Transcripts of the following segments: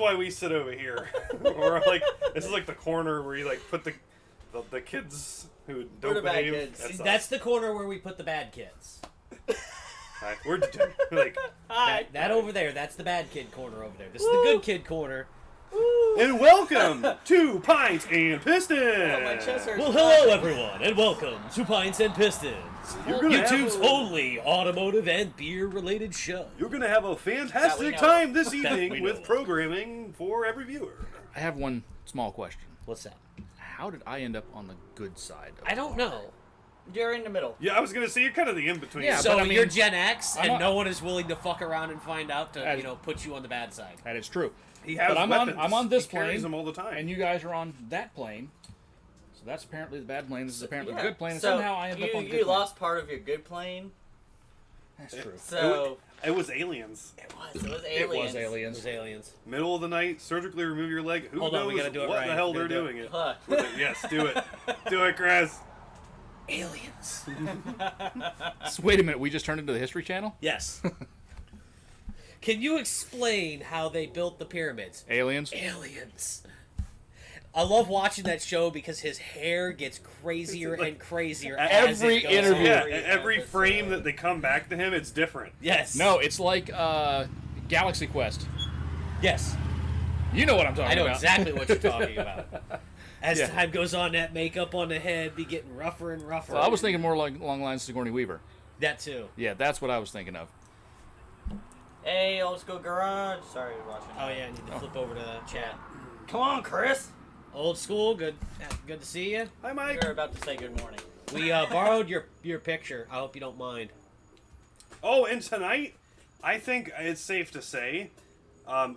why we sit over here. Or like this is like the corner where you like put the kids who don't the bad behave. kids. That's the corner where we put the bad kids. Right, we're like That over there, that's the bad kid corner over there. This is the good kid corner. and welcome to Pints and Pistons. Oh, my chest hurts. Well, hello everyone, and welcome to Pints and Pistons, You're gonna YouTube's have a- only automotive and beer-related show. You're gonna have a That we fantastic know. time this we evening know. with programming for every viewer. I have one small question. What's that? How did I end up on the good side? Of I don't know. You're in the middle. Yeah, I was gonna say you're kind of the in between. Yeah, So but I mean, you're Gen X, I'm and not- no one is willing to fuck around and find out to, As- put you on the bad side. That is true. he has But I'm weapons. on this he carries plane, them all the time. and you guys are on that plane. So that's apparently the bad plane. This is apparently the good plane. And So somehow I ended up on the good you plane. lost part of your good plane. That's true. So It was aliens. it was aliens. It was It aliens. was aliens. Middle of the night, surgically remove your leg. Who Hold knows on, we gotta do it what right. the hell We they're gotta do doing it? Huh. Yes, do it. Do it, Chris. Aliens. So wait a minute. We just turned into the History Channel. Yes. Can you explain how they built the pyramids? Aliens. Aliens. I love watching that show because his hair gets crazier Like, and crazier as every it goes interview. on. Yeah, Every every episode. frame that they come back to him, it's different. Yes. No, it's like Galaxy Quest. Yes. You know what I'm talking I know about. exactly what you're talking about. As Yeah. time goes on, that makeup on the head be getting rougher and rougher. Well, I was thinking more like along the lines of Sigourney Weaver. that too. Yeah, that's what I was thinking of. Hey, old school garage. Sorry, you're watching. Oh yeah, I need to flip over to the chat. Come on, Chris. Old school, good to see you. Hi, Mike. You're about to say good morning. We borrowed your picture. I hope you don't mind. Oh, and tonight, I think it's safe to say,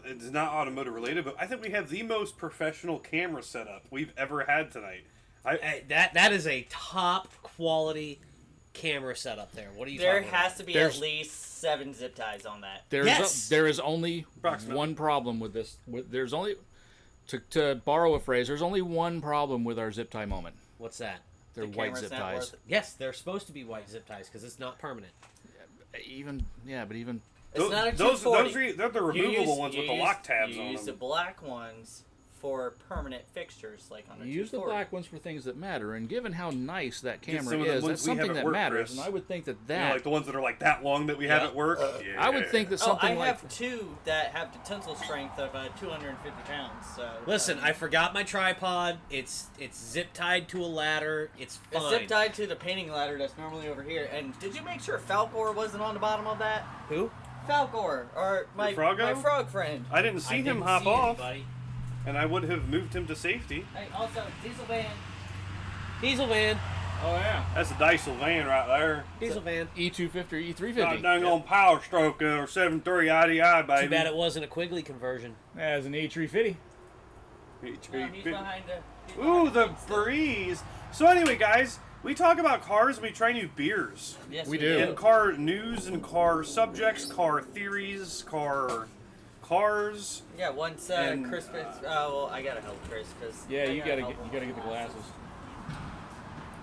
it's not automotive related, but I think we have the most professional camera setup we've ever had tonight. Hey, that is a top quality camera setup there. What are you There talking has to be There's- at least 7 zip ties on that. Yes! There is only Approximately. one problem with this. There's only, to borrow a phrase, there's only one problem with our zip tie moment. about? What's that? They're The white camera's zip not ties. worth it. Yes, they're supposed to be white zip ties because it's not permanent. Even but even It's not a those 240. they're the removable ones with the lock tabs you on use the them. black ones for permanent fixtures, like on a you use the 240. black ones for things that matter. And given how nice that Get camera some of the is, ones that's we have something at that work, matters. Chris. And I would think that You know, like the ones that are like that long that we have Yeah. at work. Yeah. I would think that something I like have 2 that have the tensile strength of 250 pounds. So Listen, I forgot my tripod. It's zip tied to a ladder. It's fine. it's zip tied to the painting ladder that's normally over here. And did you make sure Falcor wasn't on the bottom of that? Who? Falcor, or my Froggo? frog friend. I didn't see I him didn't hop see off, anybody. and I would have moved him to safety. Hey, also Diesel Van. Diesel van. oh yeah, That's a Diesel van right there. Diesel van. E250 or God E350 dang on Power Stroke or 7.3 IDI, baby. Too bad it wasn't a Quigley conversion. as an E350. No, he's behind the. Ooh, the breeze. So anyway, guys, we talk about cars and we try new beers. Yes, We do. And car news and car subjects, car theories, cars. Yeah, once And, Christmas. Well, I gotta help Chris because. Yeah, you gotta get the glasses.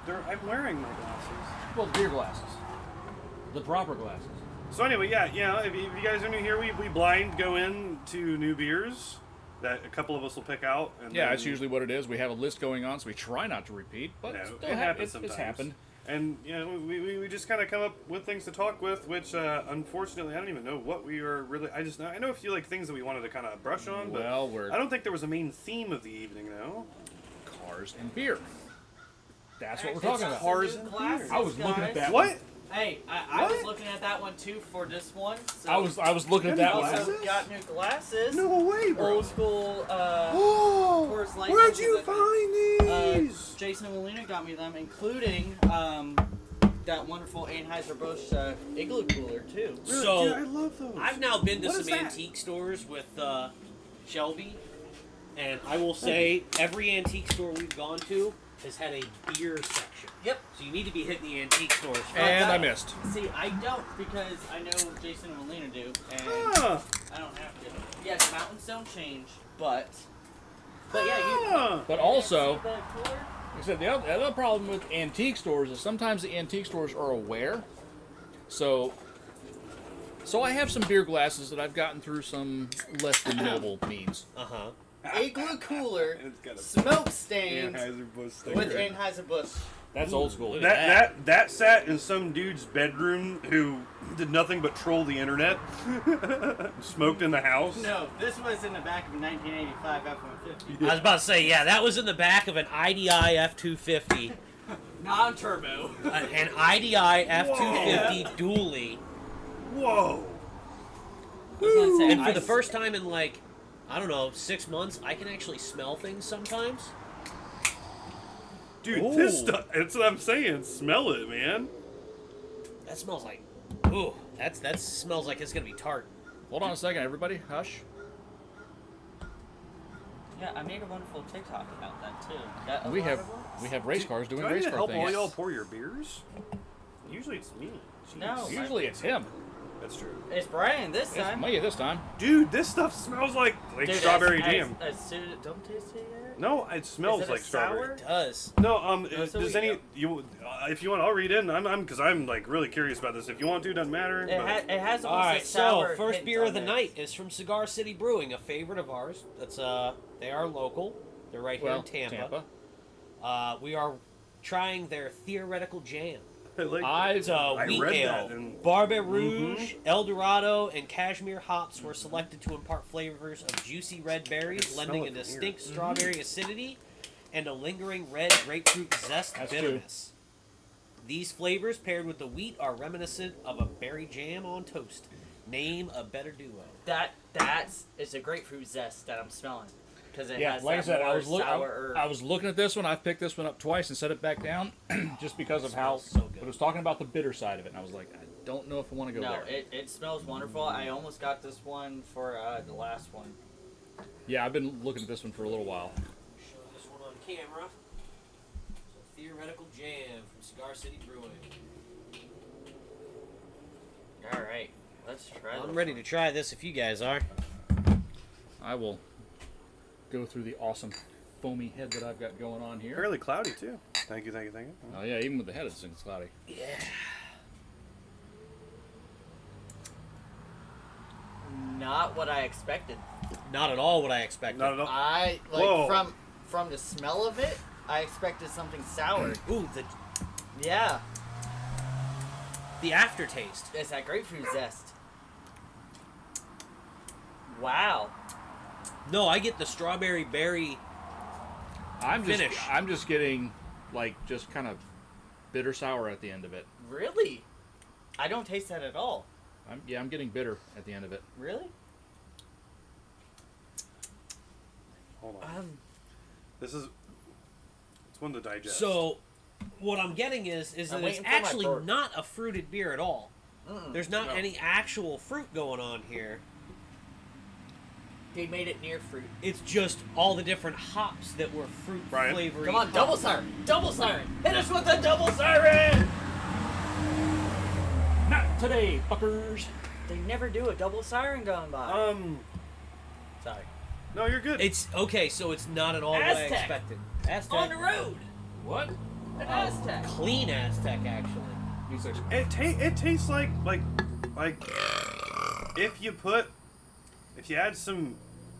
I'm wearing my glasses. Well, the beer glasses, the proper glasses. So anyway, yeah, if you guys are new here, we blind go into new beers that a couple of us will pick out. And Yeah, then, that's usually what it is. We have a list going on, so we try not to repeat, but No, still it happens it's sometimes. happened. And we just kind of come up with things to talk with, which unfortunately I don't even know what we are really. I know a few like things that we wanted to kind of brush on, but Well, we're I don't think there was a main theme of the evening though. cars and beer. That's what we're Actually, talking it's about. Cars new and glasses, I was looking at guys. that. What? Hey, I was What? looking at that one too for this one. So I was looking at that Good one. glasses? also got new glasses. No way, bro. Old school. Oh, Coors Light where'd ones you that- find these? Jason and Melina got me them, including that wonderful Anheuser-Busch Igloo cooler too. Really? So, Dude, I love those. I've now been to What some is that? antique stores with Shelby, and I will say every antique store we've gone to has had a beer section. Yep. So you need to be hitting the antique stores first. And that- I missed. See, I don't because I know Jason and Melina do, and Huh. I don't have to. Yes, mountains don't change, but yeah, you. Huh. But also, See the cooler? like I said, the other problem with antique stores is sometimes the antique stores are aware. So So I have some beer glasses that I've gotten through some less than noble means. Igloo cooler, It's got a smoke stains Anheuser-Busch sticker. with Anheuser-Busch. That's old school. look at That sat in some dude's bedroom who did nothing but troll the internet. Smoked in the house. No, this was in the back of a 1985 F-150. I was about to say, yeah, that was in the back of an IDI F250. Non-turbo. An IDI F250 dually. Whoa. I was gonna say, And for the first time in like, I don't know, 6 months, I can actually smell things sometimes. Dude, this stuff, that's what I'm saying. Smell it, man. That smells like, ooh, that smells like it's gonna be tart. Hold on a second, everybody. Hush. Yeah, I made a wonderful TikTok about that too. Got a We lot have of likes. we have race cars doing Do I need race to car help all things. y'all pour your beers? Usually it's me. Jeez. No. Usually it's him. That's true. It's Brian this It's time. me this time. Dude, this stuff smells like Dude, strawberry as- jam. as soon as- don't taste it yet. No, it smells Is it a like strawberry. sour? It does. No, so does we any go. you if you want, I'll read it. Because I'm like really curious about this. If you want to, doesn't matter. It, but- it has All almost right, a sour so first hint beer on of the it. night is from Cigar City Brewing, a favorite of ours. That's they are local. They're right here in Tampa. We are trying their theoretical jam. I like I Wheat read ale, that and- Barbe Rouge, El Dorado, and Cashmere hops were selected to impart flavors of juicy red berries, smell lending a it from distinct here. strawberry acidity and a lingering red grapefruit zest That's bitterness. These flavors, paired with the wheat, are reminiscent of a berry jam on toast. Name a better duo. It's a grapefruit zest that I'm smelling because it Yeah, has like I that said, more sour. I was looking at this one. I picked this one up twice and set it back down, just because of how Smells so good. it was talking about the bitter side of it, and I was like, I don't know if I want to go No, there. it smells wonderful. I almost got this one for the last one. Yeah, I've been looking at this one for a little while. Show this one on camera. So theoretical jam from Cigar City Brewing. All right, let's try. I'm this ready one. to try this if you guys are. I will go through the awesome foamy head that I've got going on here. fairly cloudy too. Thank you. Oh yeah, even with the head, it's cloudy. Yeah. Not what I expected. Not at all what I expected. Not at all. I like Whoa. from the smell of it. I expected something sour. Ooh, Yeah, the aftertaste. it's that grapefruit zest. Wow. No, I get the strawberry berry. I'm Finish. just getting like just kind of bitter sour at the end of it. Really? I don't taste that at all. I'm getting bitter at the end of it. Really? Hold on. This is. It's one to digest. So, what I'm getting is I'm that it's waiting for my actually burp. not a fruited beer at all. There's not No. any actual fruit going on here. They made it near fruit. It's just all the different hops that were fruit Brian? flavoring. Come on, hops. double siren! Double siren! Hit us with the double siren! Not today, fuckers. They never do a double siren going by. Sorry. No, you're good. It's okay, so it's not at all what I Aztec. expected. Aztec. On the road! What? An Aztec! Clean Aztec, actually. It tastes like if you add some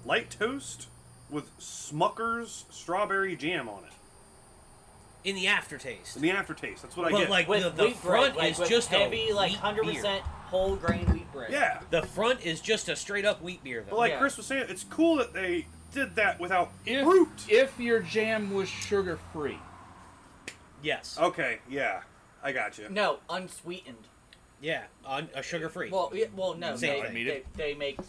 light toast with Smucker's strawberry jam on it In the aftertaste. in the aftertaste. That's what I But get. like With the wheat front bread, like is with just heavy, a like wheat 100% beer. whole grain wheat bread. yeah, The front is just a straight up wheat beer, though. but like Yeah. Chris was saying, it's cool that they did that without If fruit. if your jam was sugar free, Yes. Okay, yeah, I got you. No, unsweetened. Yeah, on a sugar free. Well, no, Same. they make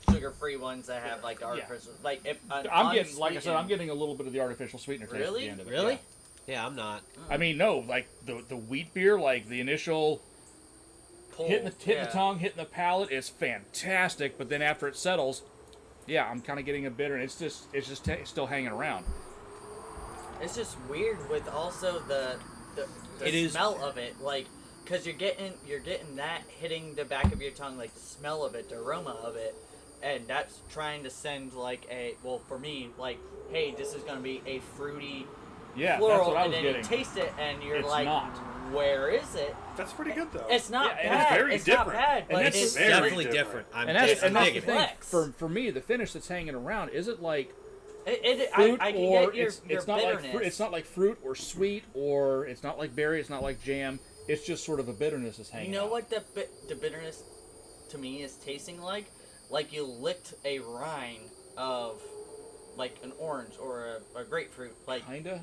sugar-free ones that have like the artificial. Like if I'm getting, like I said, I'm getting a little bit of the artificial sweetener taste Really? at the end of it. Really? yeah. Yeah, I'm not. I mean, no, like the wheat beer, like the initial hitting the tongue, hitting the palate is fantastic. But then after it settles, yeah, I'm kind of getting a bitter, and it's just still hanging around. It's just weird with also the It is- smell of it, like because you're getting that hitting the back of your tongue, like the smell of it, the aroma of it, and that's trying to send like for me like, hey, this is gonna be a fruity Yeah, floral, that's what I and was then getting. you taste it and you're It's like, not. where is it? That's pretty good though. It's not Yeah, bad. it's very Not different. bad, And but that's it's very Definitely different. different. And that's the digging it. thing. Flex. For me, the finish that's hanging around, is it like I can or get your it's not bitterness. like it's not like fruit or sweet, or it's not like berry, it's not like jam. It's just sort of a bitterness that's hanging You know out. what the bitterness to me is tasting like? Like you licked a rind of like an orange or a grapefruit. Like Kinda.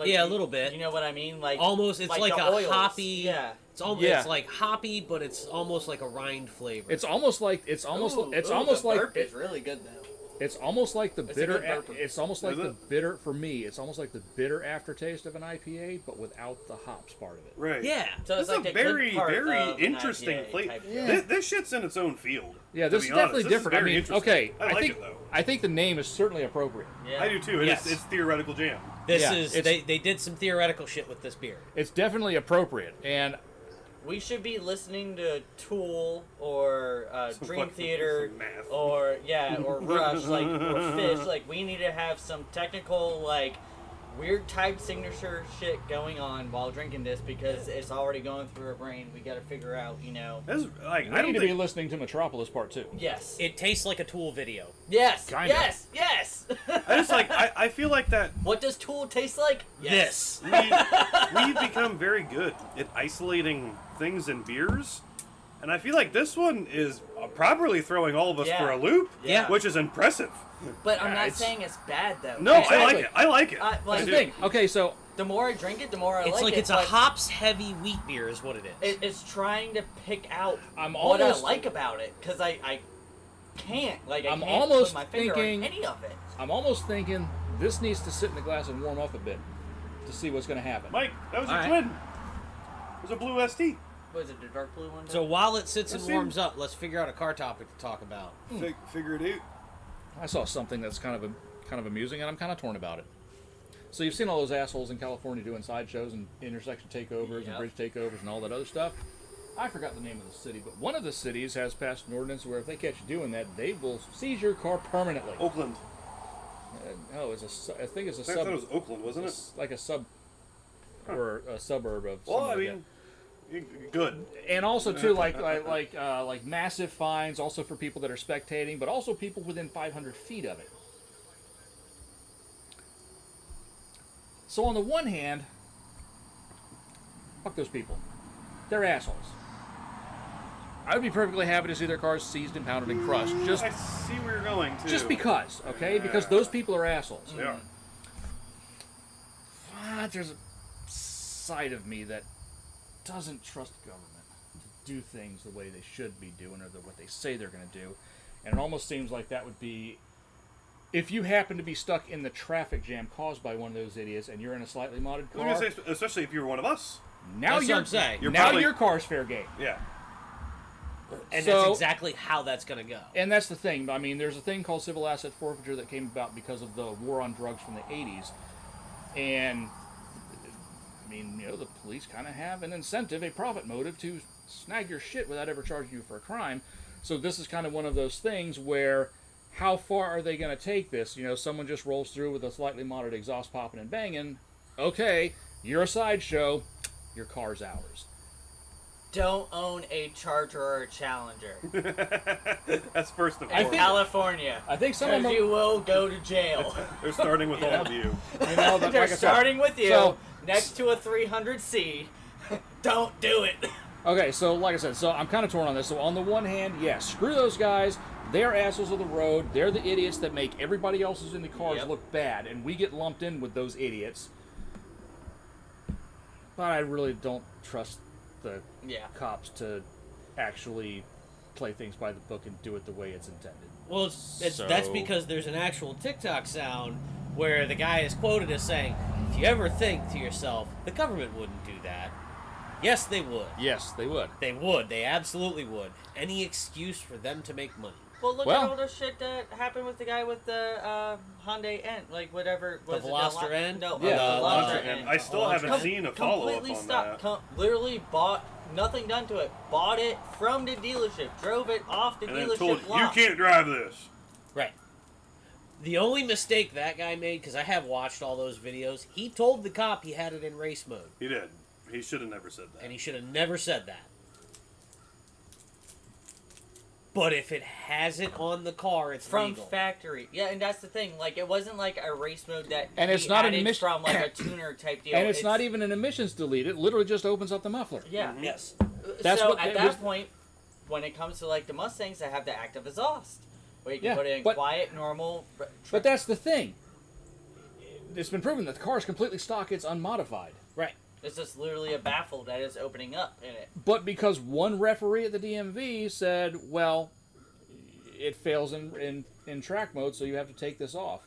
Yeah, a little bit. You know what I mean? Like Almost, it's like the a oils. hoppy. Yeah. It's almost Yeah. it's like hoppy, but it's almost like a rind flavor. It's almost like Ooh, almost the like burp is really good though. it's almost like the It's a bitter. good burp. It's almost like Is the it? bitter for me. It's almost like the bitter aftertaste of an IPA, but without the hops part of it. Right. yeah. So This it's like is a the good very, part very of an interesting IPA flavor. type Yeah. deal. This shit's in its own field. Yeah, to this be is honest. definitely This is different. I very mean, interesting. okay, I like think it though. I think the name is certainly appropriate. Yeah. I do too. Yes. It's theoretical jam. This Yeah, is it's- they did some theoretical shit with this beer. It's definitely appropriate, and We should be listening to Tool or Some Dream fucking- Theater some math. or or Rush or Fish. Like we need to have some technical like weird type signature shit going on while drinking this because it's already going through our brain. We got to figure out, This, like, we I don't need to be think. listening to Metropolis Part 2. Yes. It tastes like a Tool video. Yes. Kinda. Yes. Yes. I just like. I feel like that What does Tool taste like? Yes. we've become very good at isolating things in beers, and I feel like this one is properly throwing all of us Yeah. for a loop, Yeah. which is impressive. But I'm Yeah, not it's- saying it's bad though. No, I Exactly. like it. I like it. Like, That's I the do. thing. Okay, so the more I drink it, the more I It's like it. it's a but hops heavy wheat beer is what it is. It's trying to pick out I'm what almost- I like about it because I can't like I I'm can't almost put my finger thinking- on any of it. I'm almost thinking this needs to sit in the glass and warm up a bit to see what's going to happen. Mike, that was your All right. twin. It was a blue ST. Was it the dark blue one? So while it sits and Let's see. warms up, let's figure out a car topic to talk about. Figure it out. I saw something that's kind of amusing, and I'm kind of torn about it. So you've seen all those assholes in California doing sideshows and intersection takeovers and Yep. bridge takeovers and all that other stuff. I forgot the name of the city, but one of the cities has passed an ordinance where if they catch you doing that, they will seize your car permanently. Oakland. No, I think it's a I thought sub, it was Oakland, wasn't it? it's like a sub or a suburb of. Well, something I like mean, good. that. And also too, like massive fines, also for people that are spectating, but also people within 500 feet of it. So on the one hand, fuck those people. They're assholes. I would be perfectly happy to see their cars seized, impounded, and crushed. Just I see where you're going too. because, okay? Because those people are assholes. They are. But there's a side of me that doesn't trust government to do things the way they should be doing or what they say they're going to do. And it almost seems like that would be if you happen to be stuck in the traffic jam caused by one of those idiots and you're in a slightly modded I was gonna car. say, especially if you were one of us. Now That's what you're I'm saying. You're now probably- your car's fair game. Yeah. And So- that's exactly how that's going to go. And that's the thing. I mean, there's a thing called civil asset forfeiture that came about because of the war on drugs from the 80s. And, I mean, the police kind of have an incentive, a profit motive to snag your shit without ever charging you for a crime. So this is kind of one of those things where how far are they going to take this? Someone just rolls through with a slightly modded exhaust popping and banging. Okay, you're a sideshow. Your car's ours. Don't own a Charger or a Challenger That's first and I in foremost. think- California. I think some of Because them. you will go to jail. They're starting with all of you. But They're like I said, starting with you so- next to a 300C. Don't do it. Okay, so like I said, so I'm kind of torn on this. So on the one hand, yes, screw those guys. They're assholes of the road. They're the idiots that make everybody else who's in the cars Yep. look bad, and we get lumped in with those idiots. But I really don't trust the Yeah. cops to actually play things by the book and do it the way it's intended. Well, that's So- because there's an actual TikTok sound where the guy is quoted as saying, "If you ever think to yourself, the government wouldn't do that." Yes, they would. Yes, they would. They would. They absolutely would. Any excuse for them to make money. Well, look Well- at all the shit that happened with the guy with the Hyundai N, like whatever. The Was it Veloster N? No, Yeah, the Elantra, Veloster and N. I still haven't Com- seen a follow up Completely on stopped. that. Literally bought nothing done to it. Bought it from the dealership. Drove it off the And then dealership told you lot. can't drive this. Right. The only mistake that guy made, because I have watched all those videos, he told the cop he had it in race mode. He did. He should have never said that. And he should have never said that. But if it has it on the car, it's from legal. factory. Yeah, and that's the thing. Like, it wasn't like a race mode that And it's he not an added emission- from like a tuner type deal. And it's not even an emissions delete. It literally just opens up the muffler. Yeah. Yes. That's so what at it that was- point, when it comes to like the Mustangs that have the active exhaust, where you can Yeah, put it in but- quiet, normal. But that's the thing. It's been proven that the car is completely stock. It's unmodified. Right. It's just literally a baffle that is opening up in it. But because one referee at the DMV said, well, it fails in track mode, so you have to take this off.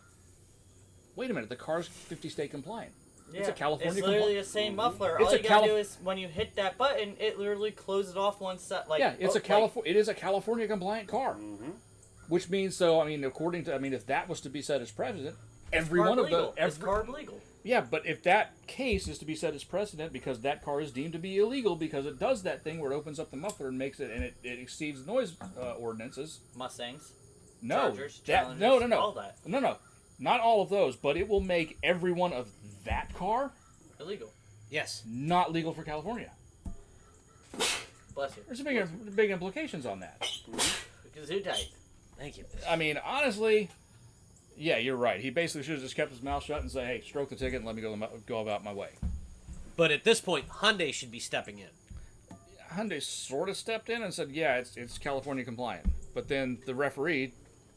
Wait a minute, the car's 50 state compliant. Yeah. It's a California It's literally compliant. the same muffler. It's All a you gotta Calif- do is when you hit that button, it literally closes off one side. Like Yeah, it's oh, a California. It is a California compliant car, Mm-hmm. which means according to if that was to be set as precedent, It's every carb one of legal. the It's carb legal. yeah, but if that case is to be set as precedent because that car is deemed to be illegal because it does that thing where it opens up the muffler and makes it and it exceeds noise ordinances. Mustangs. No, Chargers, that Challengers, no, all that. no, not all of those, but it will make every one of that car Illegal. Yes. not legal for California. Bless you. There's big implications on that. Gesundheit. Thank you. I mean, honestly, yeah, you're right. He basically should have just kept his mouth shut and say, "Hey, stroke the ticket and let me go about my way." But at this point, Hyundai should be stepping in. Hyundai sort of stepped in and said, "Yeah, it's California compliant," but then the referee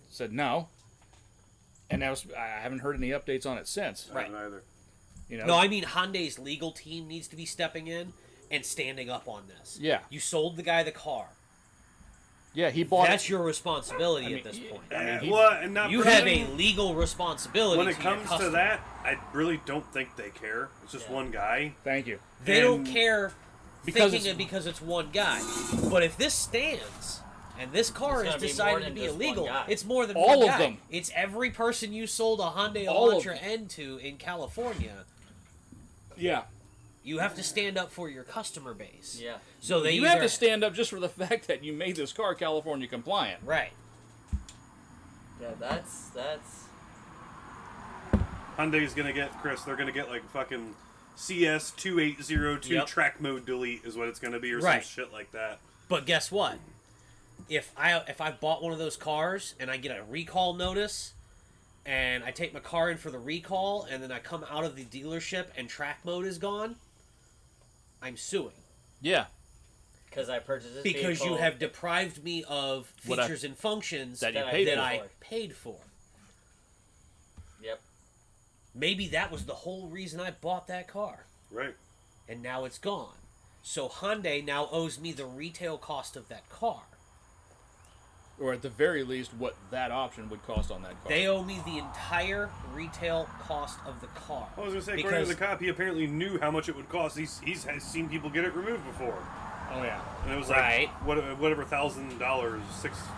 said no, and I haven't heard any updates on it since. I haven't either. You know? No, I mean Hyundai's legal team needs to be stepping in and standing up on this. Yeah. You sold the guy the car. Yeah, he bought That's it. your responsibility I mean, at this point. And not You for have them, a legal responsibility when it to your comes to customer. that, I really don't think they care. It's just one guy. Thank you. They don't and- care Because because it's one guy. But if this stands and this car It's is gonna be more decided to than be just one illegal, guy. it's more than All one of guy. them. It's every person you sold a Hyundai All of Elantra them. N to in California. Yeah. You have to stand up for your customer base. Yeah. So they You have either- to stand up just for the fact that you made this car California compliant. Right. Yeah, that's Hyundai's gonna get, Chris, they're gonna get like fucking CS 2802 Yep. track mode delete is what it's gonna be, or Right. some shit like that. But guess what? If I bought one of those cars and I get a recall notice and I take my car in for the recall and then I come out of the dealership and track mode is gone, I'm suing. Yeah. because I purchased this Because vehicle. you have deprived me of What I- features and functions that you that I paid that for. I paid for. Yep. Maybe that was the whole reason I bought that car. Right. And now it's gone. So Hyundai now owes me the retail cost of that car. Or at the very least, what that option would cost on that car. They owe me the entire retail cost of the car. I was gonna say, according to the cop, he apparently knew how much it would cost. He's has seen people get it removed before, Oh yeah. and it was Right. like whatever $1,000,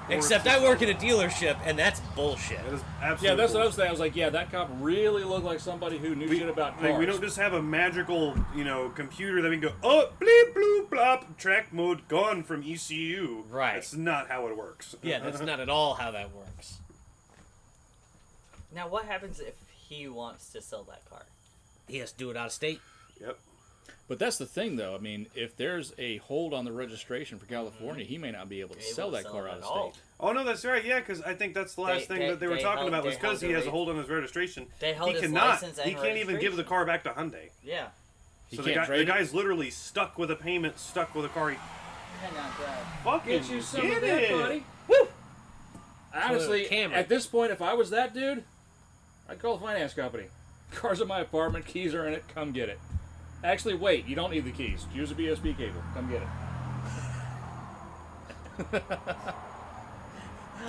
Except I work at a dealership, and that's bullshit. That is absolutely. Yeah, that's what I was saying. I was like, yeah, that cop really looked like somebody who knew shit about cars. Like, we don't just have a magical, computer that we can go, oh, bleep, bloop, blop, track mode gone from ECU. Right. That's not how it works. Yeah, that's not at all how that works. Now, what happens if he wants to sell that car? He has to do it out of state. Yep. But that's the thing, though. I mean, if there's a hold on the registration for California, he may not be able to Able sell to that sell car it out of at all. state. Oh, no, that's right. Yeah, because I think that's the last thing that they were they talking held- about was they because held he has the a hold on his registration. They held he his cannot. license and He can't even give the registration. car back to Hyundai. Yeah. So can't trade the it? guy's literally stuck with a payment, stuck with a car. He fucking Get you some get of that, it. buddy. Woo! Honestly, Camry. at this point, if I was that dude, I'd call the finance company. Car's in my apartment, keys are in it, come get it. Actually, wait, you don't need the keys. Use a BSB cable. Come get it.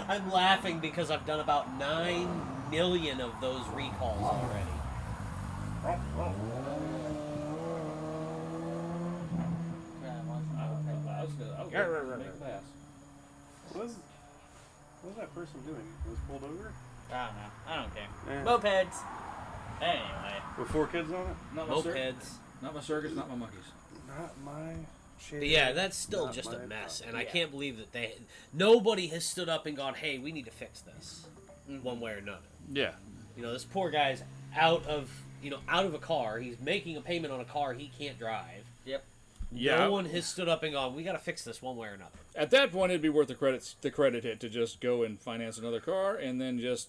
I'm laughing because I've done about 9 million of those recalls already. I was gonna make a pass. What was that person doing? Was pulled over? I don't know. I don't care. Eh. Mopeds. Anyway. With 4 kids on it? Not my Mopeds. not my circus, not my monkeys. Not my shit. But yeah, that's still Not just a my mess, problem. and I Yeah. can't believe that nobody has stood up and gone, "Hey, we need to fix this, one way or another." Yeah. You know, this poor guy's out of a car. He's making a payment on a car he can't drive. Yep. Yeah. No one has stood up and gone, we got to fix this one way or another. At that point, it'd be worth the credit hit to just go and finance another car and then just,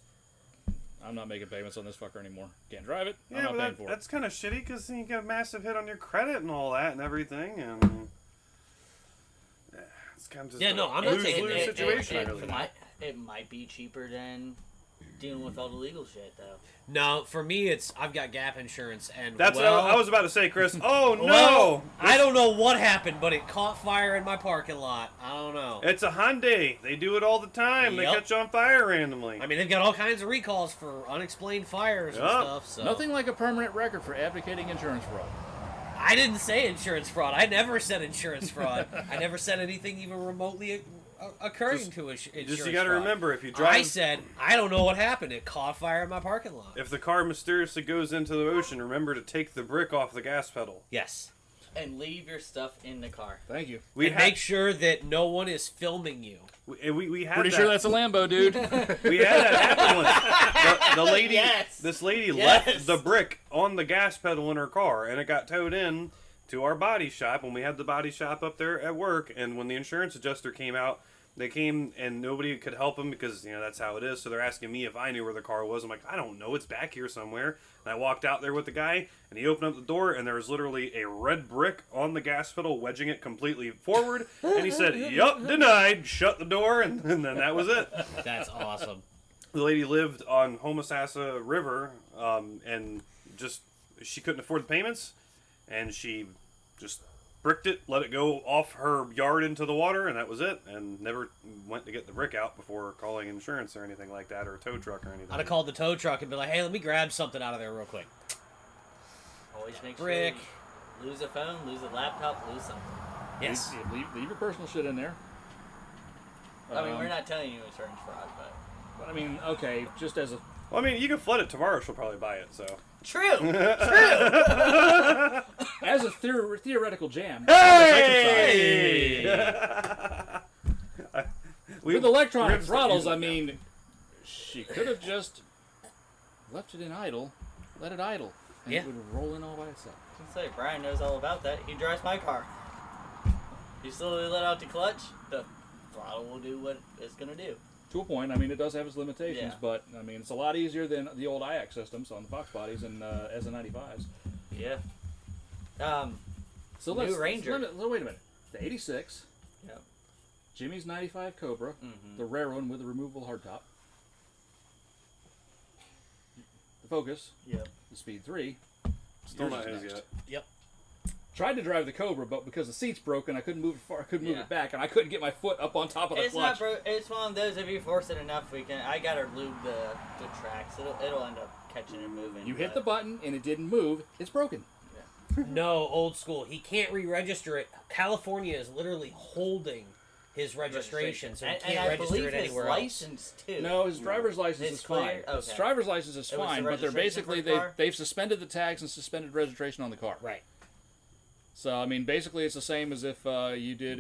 I'm not making payments on this fucker anymore. Can't drive it. I'm Yeah, not but paying for it. that's kind of shitty because you get a massive hit on your credit and all that and everything, and it's kind of just Yeah, no, I'm not taking lose it. situation. It might be cheaper than dealing with all the legal shit, though. No, for me, I've got gap insurance, and That's what I was about to say, Chris. Oh no! Well, I don't know what happened, but it caught fire in my parking lot. I don't know. It's a Hyundai. They do it all the time. They Yep. catch on fire randomly. I mean, they've got all kinds of recalls for unexplained fires and Yup. stuff. So Nothing like a permanent record for abdicating insurance fraud. I didn't say insurance fraud. I never said insurance fraud. I never said anything even remotely occurring to insurance Just you got to fraud. remember, if you drive, I said, I don't know what happened. It caught fire in my parking lot. if the car mysteriously goes into the ocean, remember to take the brick off the gas pedal. Yes. And leave your stuff in the car. Thank you. And make sure that no one is filming you. We had Pretty that. sure that's a Lambo, dude. We had that happen once. The lady, Yes. this lady Yes. left the brick on the gas pedal in her car, and it got towed in to our body shop when we had the body shop up there at work. And when the insurance adjuster came out, they came and nobody could help them because that's how it is. So they're asking me if I knew where the car was. I'm like, I don't know. It's back here somewhere. And I walked out there with the guy, and he opened up the door, and there was literally a red brick on the gas pedal, wedging it completely forward. And he said, "Yup, denied." Shut the door, and then that was it. That's awesome. The lady lived on Homosassa River, and just she couldn't afford the payments, and she just bricked it, let it go off her yard into the water, and that was it, and never went to get the brick out before calling insurance or anything like that, or a tow truck or anything. I'd have called the tow truck and be like, hey, let me grab something out of there real quick. Always make Brick. sure you lose a phone, lose a laptop, lose something. Yes. Leave your personal shit in there. I mean, we're not telling you insurance fraud, but... But I mean, okay, just as a... Well, I mean, you can flood it tomorrow, she'll probably buy it, so. True! As a theoretical jam. Hey! With electronic Ribs throttles, don't I use it mean, she could have just left it in idle, let it idle, and Yeah. it would roll in all by itself. I say, Brian knows all about that. He drives my car. You slowly let out the clutch, the throttle will do what it's gonna do. To a point, I mean, it does have its limitations, Yeah. but I mean, it's a lot easier than the old IX systems on the Fox bodies and SN95s. Yeah. So New Ranger. wait a minute. The 86, Yep. Jimmy's 95 Cobra, Mhm. the rare one with the removable hardtop, the Focus, Yep. the Speed 3. Still not yours his is yet. Yep. Tried to drive the Cobra, but because the seat's broken, I couldn't move it far. I couldn't move Yeah. it back, and I couldn't get my foot up on top of the It's clutch. not it's one of those, if you force it enough, I gotta lube the tracks. It'll end up catching and moving. You hit the but- button and it didn't move. It's broken. No, old school. He can't re-register it. California is literally holding his registration, so he and can't I register believe it his anywhere else. license too. No, his driver's license It's is fine. clear? His Okay. driver's license is It was the fine, but they're registration for basically the car? they've suspended the tags and suspended registration on the car. Right. So I mean, basically, it's the same as if you did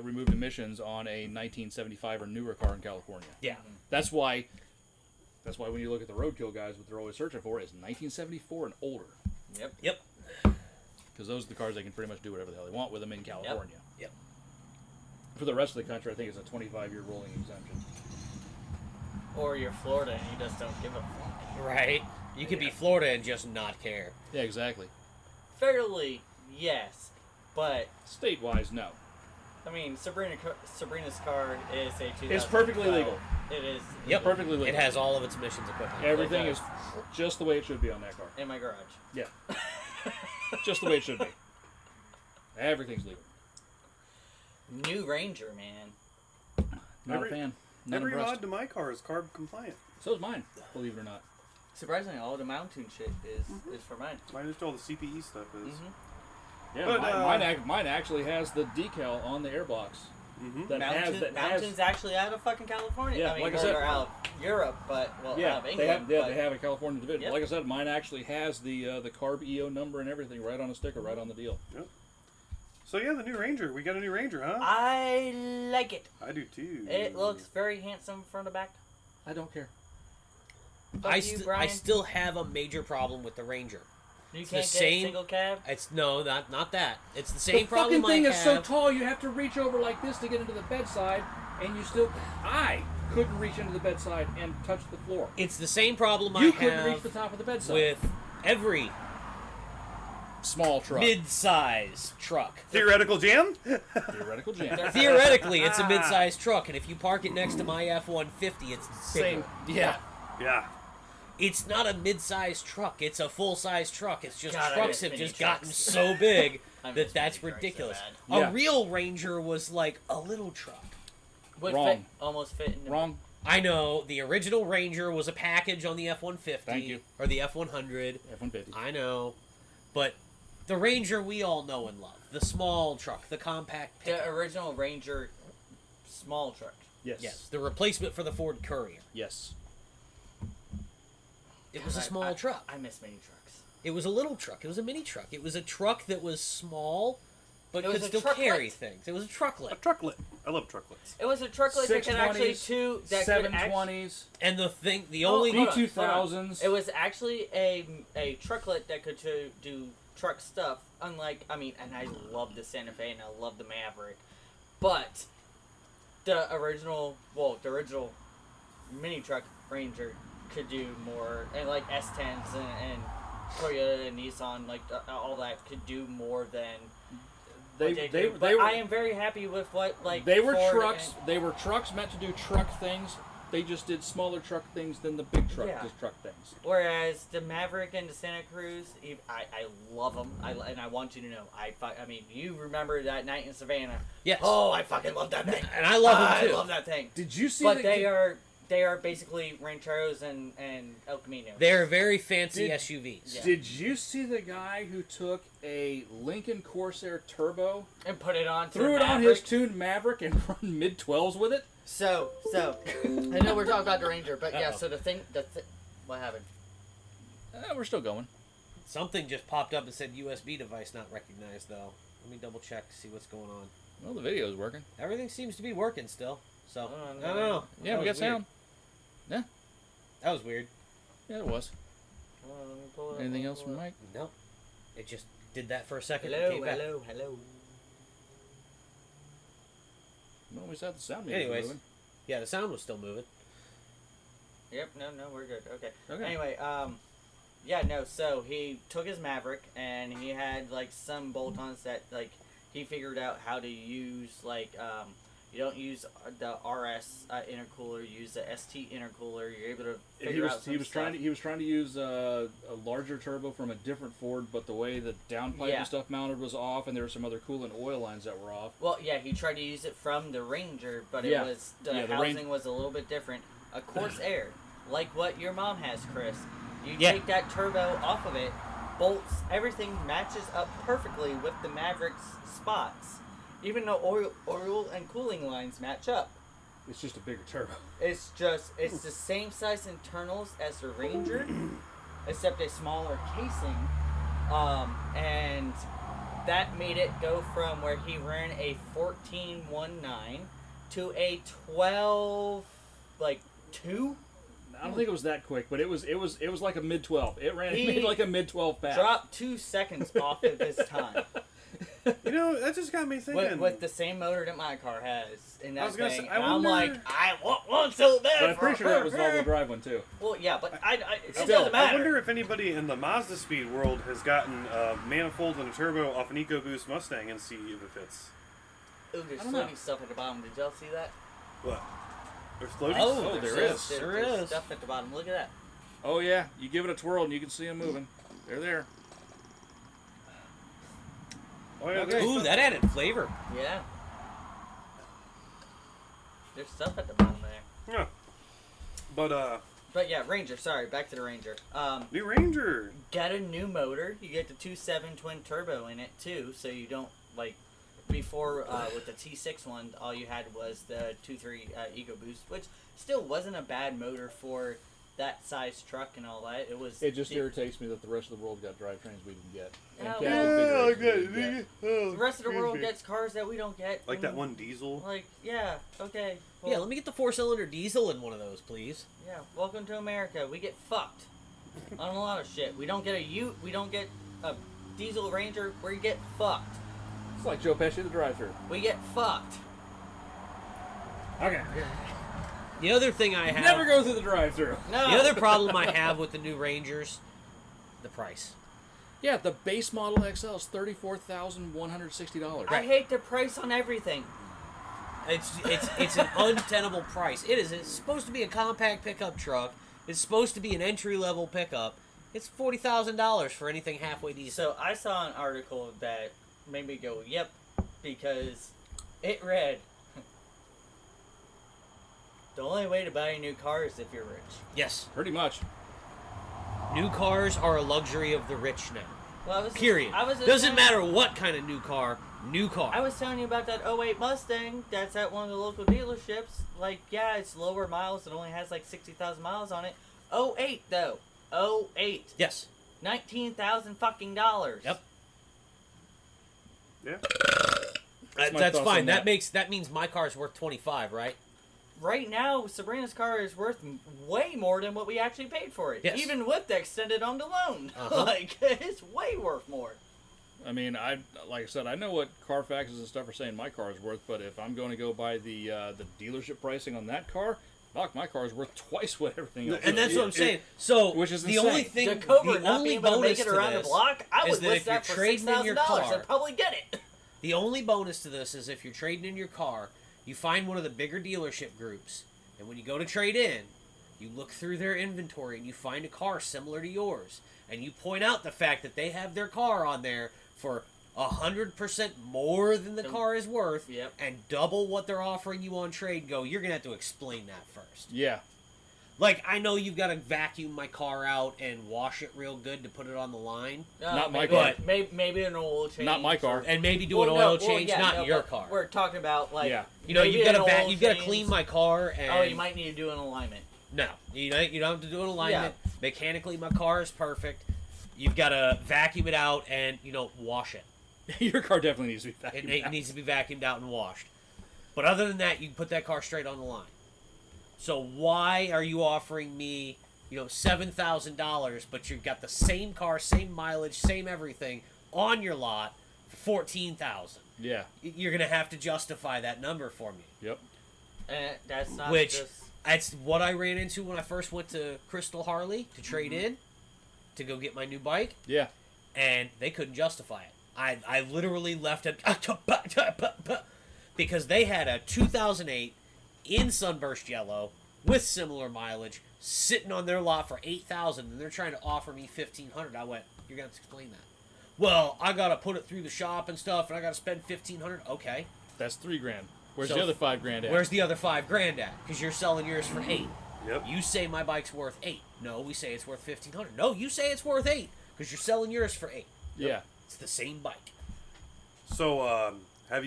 removed emissions on a 1975 or newer car in California. Yeah. That's why when you look at the roadkill guys, what they're always searching for is 1974 and older, Yep. because those are the cars they can pretty much do whatever the hell they want with them in California. Yep. For the rest of the country, I think it's a 25-year rolling exemption. Or you're Florida and you just don't give a fuck. Right. You could be Florida and just not care. Yeah, exactly. Fairly, yes, but State-wise, no. I mean, Sabrina's car is a 2012. It's perfectly legal. It is. Yep. Perfectly legal. It has all of its emissions equipment. Everything It is does. just the way it should be on that car. In my garage. Yeah. Just the way it should be. Everything's legal. New Ranger, man. Not Every- a fan. Not Every impressed. mod to my car is carb compliant. So is mine, believe it or not. Surprisingly, all the mountain shit is for mine. Mine just all the CPE stuff is. Yeah, But, mine actually has the decal on the airbox. Mm-hmm. That Mountains actually out of fucking California. Yeah, I mean, like I well, said- they're out of Europe, but out of England. they have a California division. Yep. Like I said, mine actually has the carb EO number and everything right on a sticker, right on the deal. So yeah, the new Ranger. We got a new Ranger, huh? I like it. I do too. It looks very handsome front to back. I don't care. Fuck I you, I Brian. still have a major problem with the Ranger. You It's can't the get same- a single cab. It's no, not that. It's the The same fucking problem thing I is so have. tall, you have to reach over like this to get into the bedside, and you still. I couldn't reach into the bedside and touch the floor. It's the same problem You I couldn't reach the have top of the bedside. with every small truck. mid-size truck. Theoretical jam? Theoretical jam. Theoretically, it's a mid-sized truck, and if you park it next to my F-150, it's Same. bigger. Yeah. Yeah. It's not a mid-sized truck. It's a full-size truck. It's just God, I trucks miss have mini just trucks. gotten so big I miss that that's mini trucks so ridiculous. bad. Yeah. A real Ranger was like a little truck. Would Wrong. Fit, almost fit in the Wrong. I know the original Ranger was a package on the F-150 Thank you. or the F-100. F-150. I know, but the Ranger we all know and love, the small truck, the compact pickup. The original Ranger small truck. Yes. Yes, the replacement for the Ford Courier. Yes. It was a God, small truck. I miss mini trucks. It was a little truck. It was a mini truck. It was a truck that was small, but It was could a still trucklet. carry things. It was a trucklet. A trucklet. I love trucklets. It was a trucklet that could actually 620s, that could actually. 720s, And the Oh, only hold on, B2000s. It was actually a trucklet that could do truck stuff. Unlike, I mean, and I love the Santa Fe and I love the Maverick, but the original mini truck Ranger could do more, and like S10s and Toyota and Nissan, like all that could do more than what they do. But were, I am very happy with what they were Ford trucks. They were trucks meant to do truck things. They just did smaller truck things than the big truck, Yeah. just truck things. Whereas the Maverick and the Santa Cruz, I love them. And I want you to know, I mean, you remember that night in Savannah? yes. Oh, I fucking love that thing. And I love them too. I love that thing. Did you see? But they are basically Rancheros and El Camino. They're very fancy Did- SUVs. Yeah. Did you see the guy who took a Lincoln Corsair Turbo, And put it on. threw it on his tuned Maverick, and run mid-12s with it? So I know we're talking about the Ranger, but yeah. Uh-oh. So what happened? We're still going. Something just popped up and said USB device not recognized, though. Let me double check to see what's going on. Well, the video's working. Everything seems to be working still. So, Oh, I no. don't know. Yeah, That we got was weird. sound. Yeah, That was weird. yeah, it was. Let me pull it up, Anything let me else pull from it up. Mike? Nope. It just did that for a second and Hello, came back. hello. No, we said the sound meter was Anyways. moving. Yeah, the sound was still moving. Yep, no, we're good. Okay. Okay. Anyway, yeah, no, so he took his Maverick and he had like some bolt-ons that like he figured out how to use like you don't use the RS intercooler, you use the ST intercooler. You're able to figure out some He was stuff. trying to use a larger turbo from a different Ford, but the way the downpipe Yeah. and stuff mounted was off, and there were some other coolant oil lines that were off. Well, yeah, he tried to use it from the Ranger, but Yeah. it was the Yeah, the housing was a little bit different. A Corsair, like what your mom has, Chris. You Yeah. take that turbo off of it, bolts, everything matches up perfectly with the Maverick's spots. Even the oil and cooling lines match up. It's just a bigger turbo. It's the same size internals as the Ranger, except a smaller casing. And that made it go from where he ran a 14.19 to a 12, like 2. I don't think it was that quick, but it was like a mid-12. It He made like a mid-12 pass. Dropped 2 seconds off of his time You know, that just got me thinking. with the same motor that my car has. In that I was gonna thing. say, I and I'm wonder- like, I want one so bad. But I'm pretty for sure that was an her. all-wheel drive one too. Well, yeah, but it Still, doesn't matter. I wonder if anybody in the Mazda Speed world has gotten a manifold and a turbo off an EcoBoost Mustang and see if it fits. Ooh, there's I don't know. floaty stuff at the bottom. Did y'all see that? What? There's floaties? Oh, there There's- is. There there's is. stuff at the bottom. Look at that. Oh yeah, you give it a twirl and you can see them moving. They're there. Oh, yeah, Okay. there's Ooh, stuff. that added flavor. Yeah. There's stuff at the bottom there. Yeah. But, yeah, Ranger. Sorry, back to the Ranger. New Ranger. Got a new motor. You get the 2.7 twin turbo in it too, so you don't like before with the T6 one. All you had was the 2.3 EcoBoost, which still wasn't a bad motor for that size truck and all that. It was. It just irritates me that the rest of the world got drivetrains we didn't get. And Yeah, cats with bigger engines we didn't get. The rest of the world gets cars that we don't get. Like that and, one diesel. Like, yeah, okay. Well, Yeah, let me get the 4-cylinder diesel in one of those, please. yeah, welcome to America. We get fucked on a lot of shit. We don't get a Ute. We don't get a diesel Ranger, we get fucked. It's like Joe Pesci at the drive-thru. We get fucked. Okay. The other thing I have... Never go through the drive-thru. No. The other problem I have with the new Rangers, the price. Yeah, the base model XL is $34,160. I hate the price on everything. It's an untenable price. It's supposed to be a compact pickup truck. It's supposed to be an entry-level pickup. It's $40,000 for anything halfway decent. So I saw an article that made me go, yep, because it read, the only way to buy a new car is if you're rich. Yes. Pretty much. New cars are a luxury of the rich now. Well, Period. Doesn't matter what kind of new car, new car. I was telling you about that '08 Mustang that's at one of the local dealerships. Like, yeah, it's lower miles. It only has like 60,000 miles on it. '08 though. '08. Yes. $19,000 fucking dollars. Yep. Yeah. That's fine. That means my car's worth 25, right? Right now, Sabrina's car is worth way more than what we actually paid for it. Yes. Even with the extended on the loan. Like, it's way worth more. I mean, like I said, I know what Carfaxes and stuff are saying my car is worth, but if I'm going to go by the dealership pricing on that car, fuck, my car is worth twice what everything else. And that's what I'm saying. So, which is the insane. only thing, The Cobra the not only being able to make bonus it to around the this block, I is would that list if you're that for trading in your $6,000. car, I'd probably get it. the only bonus to this is if you're trading in your car, you find one of the bigger dealership groups, and when you go to trade in, you look through their inventory and you find a car similar to yours, and you point out the fact that they have their car on there for 100% more than the car is worth, Yep. and double what they're offering you on trade. Go, you're gonna have to explain that first. Yeah. Like, I know you've got to vacuum my car out and wash it real good to put it on the line, Not my maybe, car. Maybe an oil change. Not my car. and maybe do an oil change, not your but car. We're talking about, like, Yeah. You know, maybe you've got an oil to you've got to change. clean my car, and Oh, you might need to do an alignment. no, you don't have to do an alignment. Mechanically, my car is perfect. You've got to vacuum it out and wash it. Your car definitely needs to be vacuumed It out. needs to be vacuumed out and washed. But other than that, you can put that car straight on the line. So why are you offering me, $7,000, but you've got the same car, same mileage, same everything on your lot for $14,000? Yeah. You're gonna have to justify that number for me. Yep. And that's not Which just... that's what I ran into when I first went to Crystal Harley to trade in to go get my new bike, Yeah. and they couldn't justify it. I literally left it because they had a 2008 in sunburst yellow with similar mileage sitting on their lot for $8,000, and they're trying to offer me $1,500. I went, you're gonna have to explain that. Well, I gotta put it through the shop and stuff, and I gotta spend $1,500. Okay, That's $3,000. Where's So, the other $5,000 at? where's the other $5,000 at? Because you're selling yours for $8,000. Yep. You say my bike's worth $8,000. No, we say it's worth $1,500. No, you say it's worth $8,000 because you're selling yours for $8,000. Yeah. It's the same bike. So, have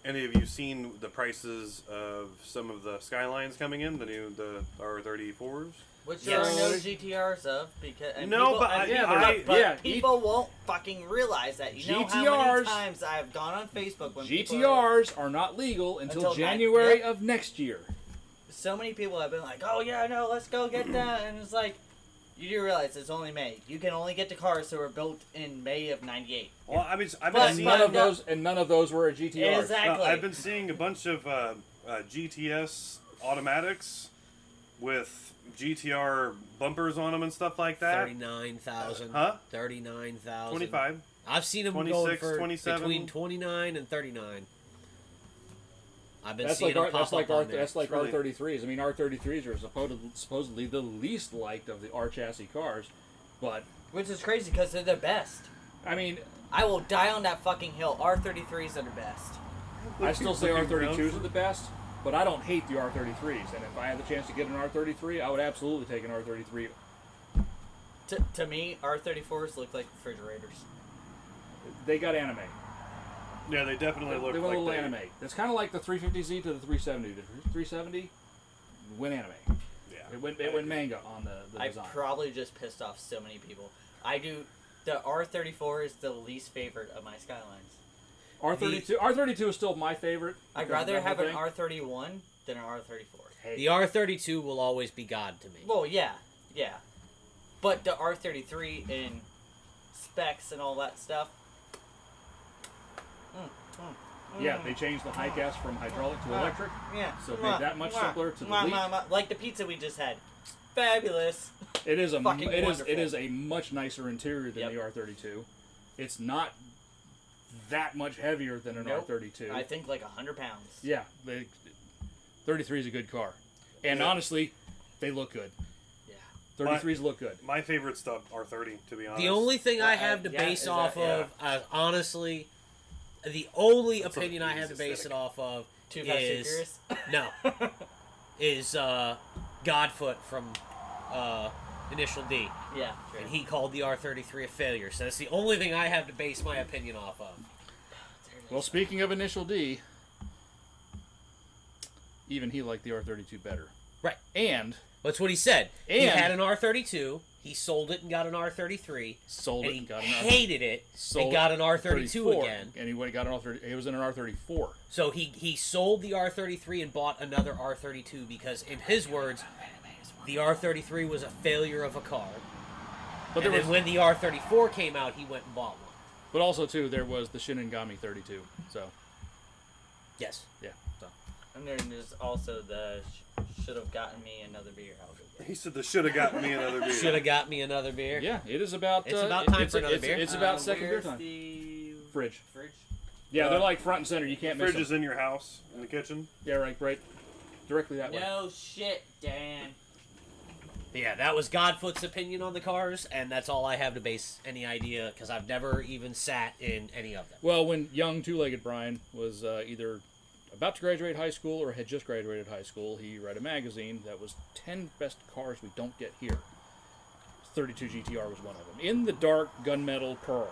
any of you seen the prices of some of the Skylines coming in, the R34s? Which Yes. there are no GTRs of, because... and No, people, but and I- people, I- but yeah, people won't fucking realize that. You know how many GTRs times I've gone on Facebook when people GTRs are not legal until Until January yep. of next year. so many people have been like, oh yeah, no, let's go get that, and it's like, you do realize it's only May. You can only get the cars that were built in May of '98. Well, I mean, I've But- been seeing None of those were a GTR. Exactly. I've been seeing a bunch of GTS automatics with GTR bumpers on them and stuff like that. 39,000. Huh? 39,000. 25. I've seen them going 26, for 27. between 29 and 39. I've been That's seeing like them pop up on there. that's like Really- R33s. I mean, R33s are supposedly the least liked of the R chassis cars, but Which is crazy because they're the best. I mean, I will die on that fucking hill. R33s are the best. I still say Looking R32s around. are the best, but I don't hate the R33s. And if I had the chance to get an R33, I would absolutely take an R33. To me, R34s look like refrigerators. They got anime. Yeah, they definitely look They went like a little anime. It's kind of like the 350Z to the 370. The 370 went anime. Yeah. It went manga on the I design. probably just pissed off so many people. The R34 is the least favorite of my Skylines. R32 is still my favorite. I'd because of rather that have whole an thing. R31 than an R34. Hey, The R32 will always be God to me. Well, yeah. But the R33 in specs and all that stuff. Yeah, they changed the high gas from hydraulic to electric. Yeah. So it made that much simpler to delete. Like the pizza we just had. Fabulous. It is a Fucking it wonderful. is a much nicer interior than the R32. It's not that much heavier than an R32. I think like 100 pounds. Yeah, 33 is a good car, and honestly, they look good. Yeah. 33s look good. My favorite stuff R30, to be honest. The only thing I have to base off of, honestly, the only opinion I have to base it off of Too Fast, Too is Furious? no, is Godfoot from Initial D, Yeah. Sure. and he called the R33 a failure. So that's the only thing I have to base my opinion off of. Well, speaking of Initial D, even he liked the R32 better. Right. And That's what he said. He And- had an R32. He sold it and got an R33. sold And it he and got an hated it sold and got it an R32 34, again. and he went and got an R30. He was in an R34. So he sold the R33 and bought another R32 because, in his words, the R33 was a failure of a car. But And there then was, when the R34 came out, he went and bought one. but also too, there was the Shinigami 32. So Yes. yeah. So And then there's also the should have gotten me another beer. He said the should have gotten me another beer. Should have got me another beer. yeah, it is about. It's about time it's, for another it's, beer. It's about second beer where's time. The Fridge. fridge? Yeah, they're like front and center. You can't miss Fridge is them. in your house, in the kitchen. Yeah, right, directly that way. No shit, Dan. Yeah, that was Godfoot's opinion on the cars, and that's all I have to base any idea, because I've never even sat in any of them. Well, when young two-legged Brian was either about to graduate high school or had just graduated high school, he read a magazine that was 10 best cars we don't get here. 32 GTR was one of them. In the dark gunmetal pearl.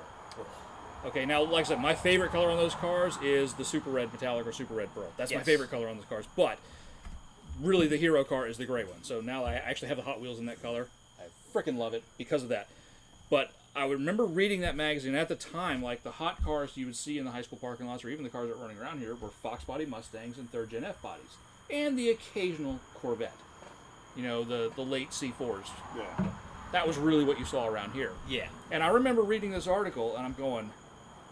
Okay, now, like I said, my favorite color on those cars is the super red metallic or super red pearl. That's my Yes. favorite color on those cars. But really, the hero car is the gray one. So now I actually have the Hot Wheels in that color. I freaking love it because of that. But I would remember reading that magazine at the time, like the hot cars you would see in the high school parking lots, or even the cars that were running around here, were Fox body Mustangs and 3rd Gen F bodies, and the occasional Corvette. You know, the late C4s. Yeah. That was really what you saw around here. Yeah. And I remember reading this article, and I'm going,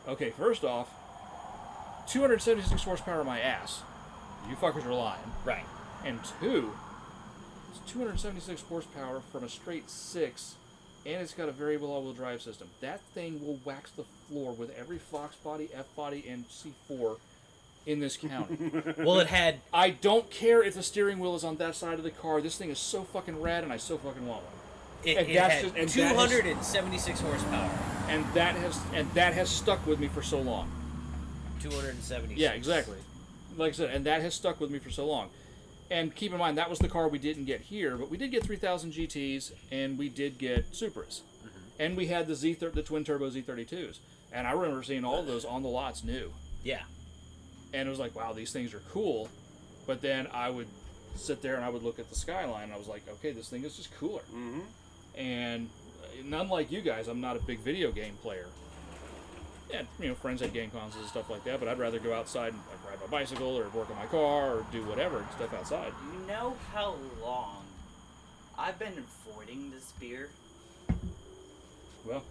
okay, first off, 276 horsepower my ass. You fuckers are lying. Right. And two, it's 276 horsepower from a straight 6, and it's got a variable all-wheel drive system. That thing will wax the floor with every Fox body, F body, and C4 in this county. Well, it had... I don't care if the steering wheel is on that side of the car. This thing is so fucking rad, and I so fucking want one. It, And it that's had just- and that is- 276 horsepower. And that has stuck with me for so long. 276. Yeah, exactly. Like I said, and that has stuck with me for so long. And keep in mind, that was the car we didn't get here, but we did get 3000 GTs, and we did get Supras. And we had the twin-turbo Z32s. And I remember seeing all of those on the lots new. Yeah. And it was like, wow, these things are cool. But then I would sit there and I would look at the Skyline, and I was like, okay, this thing is just cooler. Mm-hmm. And unlike you guys, I'm not a big video game player. And, you know, friends had game consoles and stuff like that, but I'd rather go outside and ride my bicycle or work on my car or do whatever and stuff outside. You know how long I've been avoiding this beer? Well,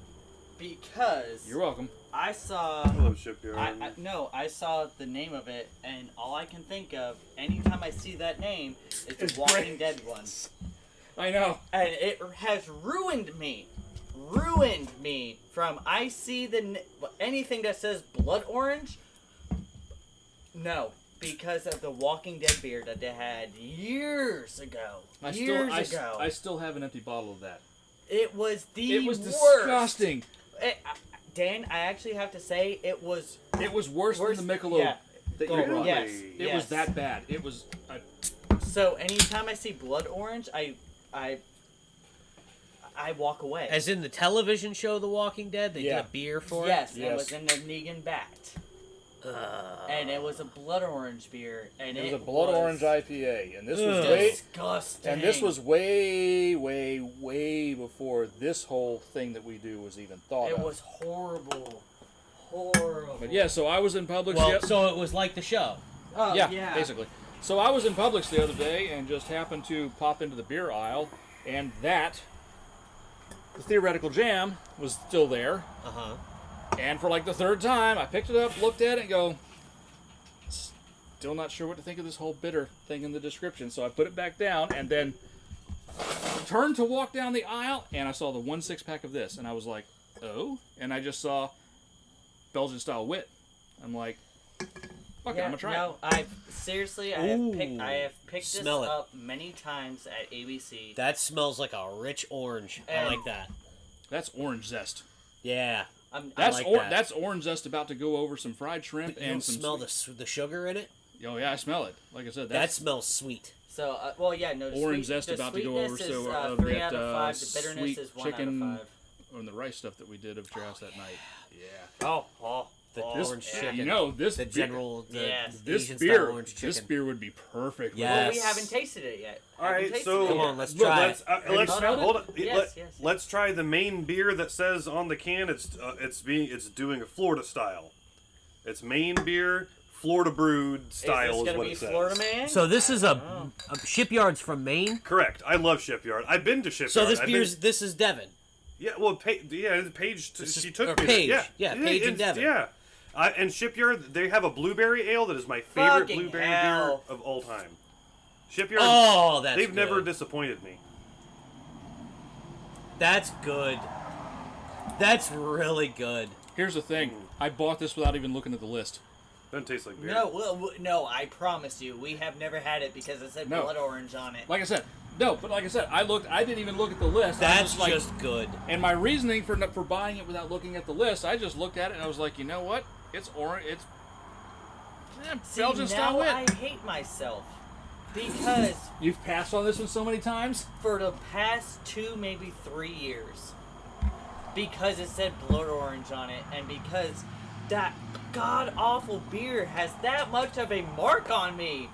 Because you're welcome. I saw... I love Shipyard. I saw the name of it, and all I can think of, anytime I see that name, is It's the Walking great. Dead one. I know. And it has ruined me. Ruined me from I see anything that says blood orange. No, because of the Walking Dead beer that they had years ago. I still have an empty bottle of that. It was the It was worst. disgusting. Dan, I actually have to say it was It was worse than the Michelob yeah. that you Really? brought. Yes, It was that bad. It was. So anytime I see blood orange, I walk away. As in the television show The Walking Dead, they Yeah. did a beer for Yes, it? it was in the Negan Bat. And it was a blood orange beer, and It was a blood orange IPA, and this was disgusting. and this was way, way, way before this whole thing that we do was even thought It of. was horrible, horrible. But yeah, so I was in Publix. Well, so it was like the show. Oh, yeah, basically. So I was in Publix the other day and just happened to pop into the beer aisle, and that the theoretical jam was still there. Uh-huh. And for like the third time, I picked it up, looked at it, and go, still not sure what to think of this whole bitter thing in the description. So I put it back down and then turned to walk down the aisle, and I saw the 1 6-pack of this, and I was like, oh? And I just saw Belgian style wit. I'm like, fuck it, I'm gonna try no, it. I have picked this Smell it. up many times at ABC. That smells like a rich orange. I like that. That's orange zest. Yeah. That's like that. That's orange zest about to go over some fried shrimp You and don't some smell the sugar in it? Oh yeah, I smell it. Like I said, That that's smells sweet. So, the orange zest the about to go over. sweetness So is, that 3 out of 5. The bitterness sweet is 1 chicken out of 5. and the rice stuff that we did at your house that night. Yeah. The This, orange chicken. you know, this The beer- general, the Yes. this Asian beer, style orange chicken. this beer would be perfect. Yeah. Well, Yes. we haven't tasted it yet. All right, so Come on, let's look, try let's, it. let's Hold on. hold on. Yes, yes. Let's try the main beer that says on the can. It's doing a Florida style. It's Maine beer, Florida brewed style is gonna what be it says. Florida Man? So this is a Shipyards from Maine. Correct. I love Shipyard. I've been to Shipyard. So this I've beer's been, this is Devon. yeah. Well, Paige. This is- She took or me there. Paige. Yeah. Yeah, Paige and it's- Devon. Yeah. And Shipyard, they have a blueberry ale that is my favorite Fucking blueberry hell. beer of all time. Shipyard. Oh, that's they've good. never disappointed me. That's good. That's really good. Here's the thing. I bought this without even looking at the list. Doesn't taste like beer. No, I promise you, we have never had it because it said No. blood orange on it. Like I said, no, but like I said, I didn't even look at the list. I That's was like, just good. and my reasoning for buying it without looking at the list, I just looked at it and I was like, you know what? It's orange. It's See, Belgian style now wit. I hate myself because You've passed on this one so many times. for the past 2, maybe 3 years, because it said blood orange on it, and because that god awful beer has that much of a mark on me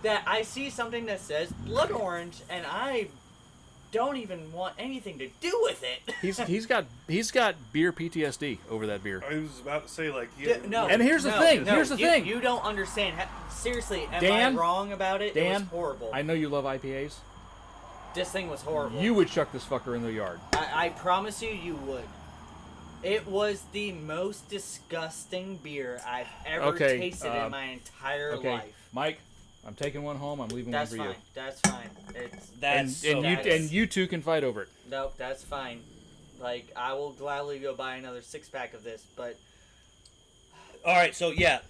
that I see something that says blood orange and I don't even want anything to do with it. He's got beer PTSD over that beer. I was about to say like. No. And here's the thing, here's the thing. You don't understand. Seriously, am Dan? I wrong about it? It Dan, was horrible. I know you love IPAs. This thing was horrible. You would chuck this fucker in the yard. I promise you would. It was the most disgusting beer I've ever tasted in my entire Okay, life. Mike, I'm taking one home. I'm leaving That's one for fine. you. That's fine. It's And you two can fight over it. nope. That's fine. Like I will gladly go buy another 6-pack of this, but All right, so yeah,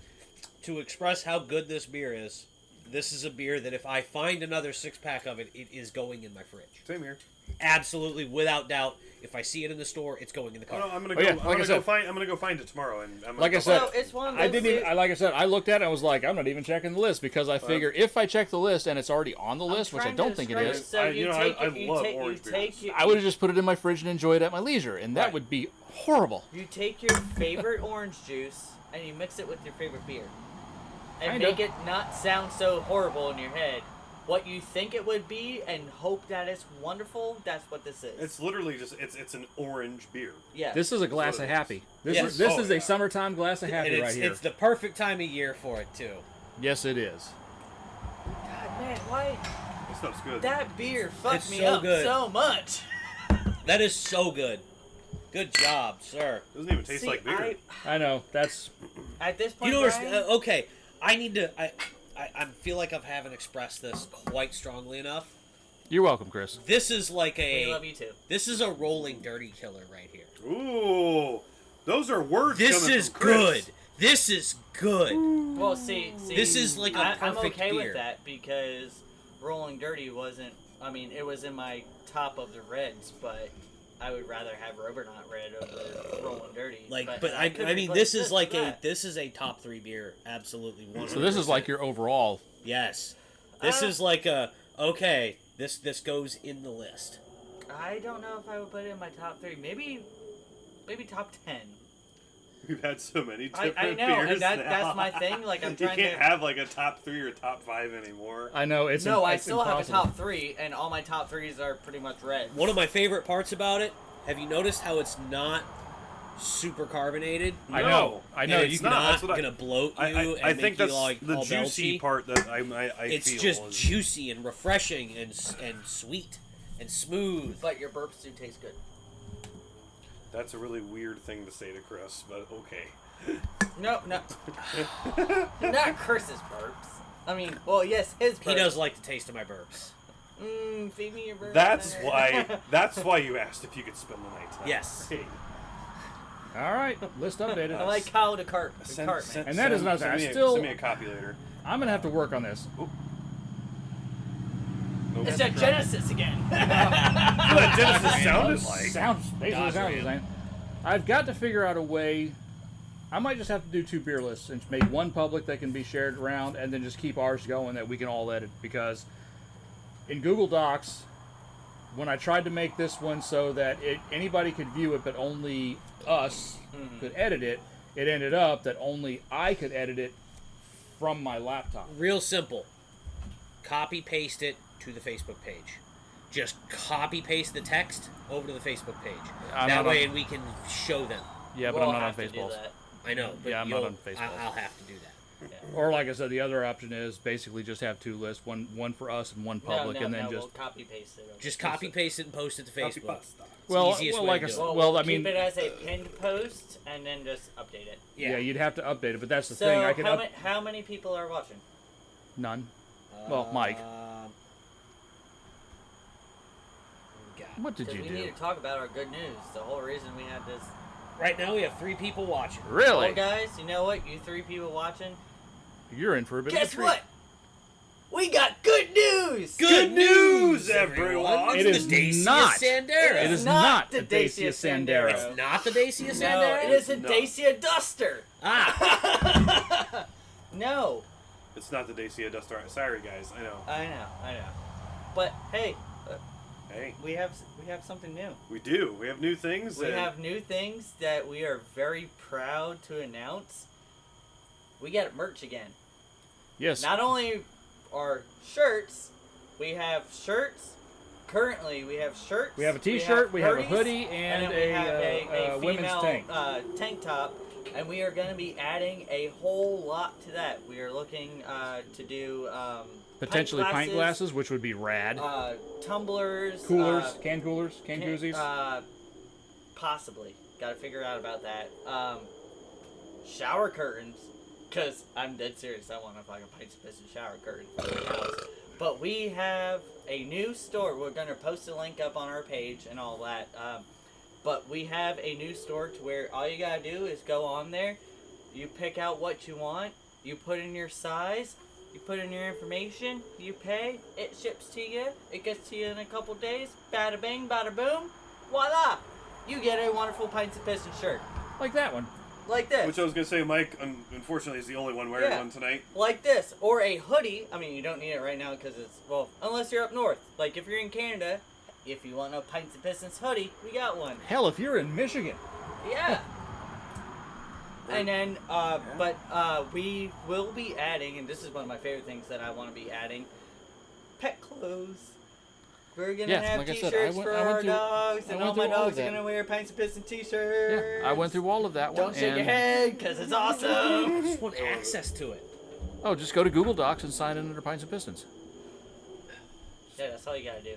to express how good this beer is, this is a beer that if I find another 6-pack of it, it is going in my fridge. Same here. Absolutely, without doubt. If I see it in the store, it's going in the Oh, car. no, I'm gonna Oh, go. yeah, I'm like I gonna said- go find. I'm gonna go find it tomorrow, and I'm gonna Like I go said, well, it's one of I those. didn't even. Like I said, I looked at it. and I was like, I'm not even checking the list because I figure if I check the list and it's already on the list, which I trying don't to think it describe is, So I- you you know, take I it- you love take- orange you take beers. your- I would have just put it in my fridge and enjoyed it at my leisure, and that Right. would be horrible. You take your favorite orange juice and you mix it with your favorite beer, and Kinda. make it not sound so horrible in your head. What you think it would be, and hope that it's wonderful. That's what this is. It's literally just it's an orange beer. yeah. This is a glass of happy. This Yes. is this Oh, is a yeah. summertime glass of happy and right here. it's the perfect time of year for it too. Yes, it is. God, man, why This stuff's good. that beer fucked It's me so up good. so much? That is so good. Good job, sir. Doesn't even taste See, like beer. I know. That's at this You point, don't Brian, understand. Okay, I need to. I feel like I haven't expressed this quite strongly enough. you're welcome, Chris. This is like we a. love you too. This is a rolling dirty killer right here. Ooh, those are words. This coming is from Chris. good. This is good. Well, see, This is like a I'm perfect okay beer. with that because Rolling Dirty wasn't. I mean, it was in my top of the reds, but I would rather have Robernot Red over Rolling Dirty. Like, but I couldn't mean, replace this is like with that. this is a top 3 beer. Absolutely, 100%. So this is like your overall. Yes. This is like a okay. This goes in the list. I don't know if I would put it in my top 3. Maybe top 10. We've had so many I different know, beers and now. that's my thing. Like I'm You trying can't to. have like a top 3 or top 5 anymore. I know it's No, I it's still have a impossible. top 3, and all my top 3s are pretty much red. One of my favorite parts about it. Have you noticed how it's not super carbonated? I No. know. I know. And You it's can, not. not That's what I- gonna bloat you and I make think you that's like the all juicy belchy. part that I It's feel just is- juicy and refreshing and sweet and smooth. But your burps do taste good. That's a really weird thing to say to Chris, but okay. No. Not Chris's burps. I mean, well, yes, his burps. He does like the taste of my burps. Feed me your burps. That's why you asked if you could spend the night tonight. Yes. Right. All right, list updated. I like Kyle the cart. Send is nothing. Send me, Still- send me a copy later. I'm gonna have to work on this. Nope. It's a Genesis again. That's what Genesis sounded like. Sounds basically Dodge sounds the Ram. same. I've got to figure out a way. I might just have to do 2 beer lists and make one public that can be shared around, and then just keep ours going that we can all edit. Because in Google Docs, when I tried to make this one so that anybody could view it, but only us could edit it, it ended up that only I could edit it from my laptop. Real simple. Copy paste it to the Facebook page. Just copy paste the text over to the Facebook page. I'm That not way on- we can show them. Yeah, but We'll I'm not on have to do Faceballs. that. I know, but Yeah, I'm not you'll- on Facebook. I'll have to do that. Or like I said, the other option is basically just have 2 lists, one for us and one public, and then we'll just copy paste it. Just copy paste it and post it to Facebook. well, easiest well, way like to I do said, it. well, I keep mean, it as a pinned post and then just update it. yeah, you'd have to update it, but that's the So thing. I can how many people are watching? none. Well, Mike, God. what did Because you we need do? to talk about our good news. The whole reason we had this. Right now we have 3 people watching. Really? Well, guys, you know what? You 3 people watching. You're in for a bit Guess of a treat. what? We got good news. Good news, everyone! It It's is the Dacia not. Sandero. It is not not the the Dacia Dacia Sandero. Sandero. It's not the Dacia No, Sandero? it is a No. Dacia Duster. Ah, No, It's not the Dacia Duster. Sorry, guys. I know. I know. But hey, Hey, we have something new. we do. We have new things. We and have new things that we are very proud to announce. We got merch again. Yes. Not only are shirts, we have shirts. Currently, we have shirts. We have a T-shirt, we have a hoodies, hoodie, and then we have a women's female, tank. Tank top. And we are going to be adding a whole lot to that. We are looking to do Potentially pint glasses, which would be rad. tumblers, Coolers, can koozies. Possibly. Got to figure out about that. Shower curtains, because I'm dead serious. I want a fucking Pints and Pistons shower curtain for the house. But we have a new store. We're going to post a link up on our page and all that. But we have a new store to where all you got to do is go on there. You pick out what you want. You put in your size. You put in your information. You pay. It ships to you. It gets to you in a couple days. Bada bing, bada boom. Voila! You get a wonderful Pints and Pistons shirt. Like that one. Like this. Which I was gonna say, Mike. Unfortunately, is the only one wearing Yeah. one tonight. Like this. Or a hoodie. I mean, you don't need it right now because it's, well, unless you're up north. Like if you're in Canada, if you want a Pints and Pistons hoodie, we got one. Hell, if you're in Michigan. Yeah. And then, we will be adding, and this is one of my favorite things that I want to be adding, pet clothes. We're gonna Yeah, have like I said, T-shirts I went for our through- dogs, I and went all my through all of dogs are that. gonna wear Pints and Pistons T-shirts. Yeah, I went through all of that one. Don't shake your and- head, cause it's awesome. just want access to it. Oh, just go to Google Docs and sign in under Pints and Pistons. Yeah, that's all you gotta do.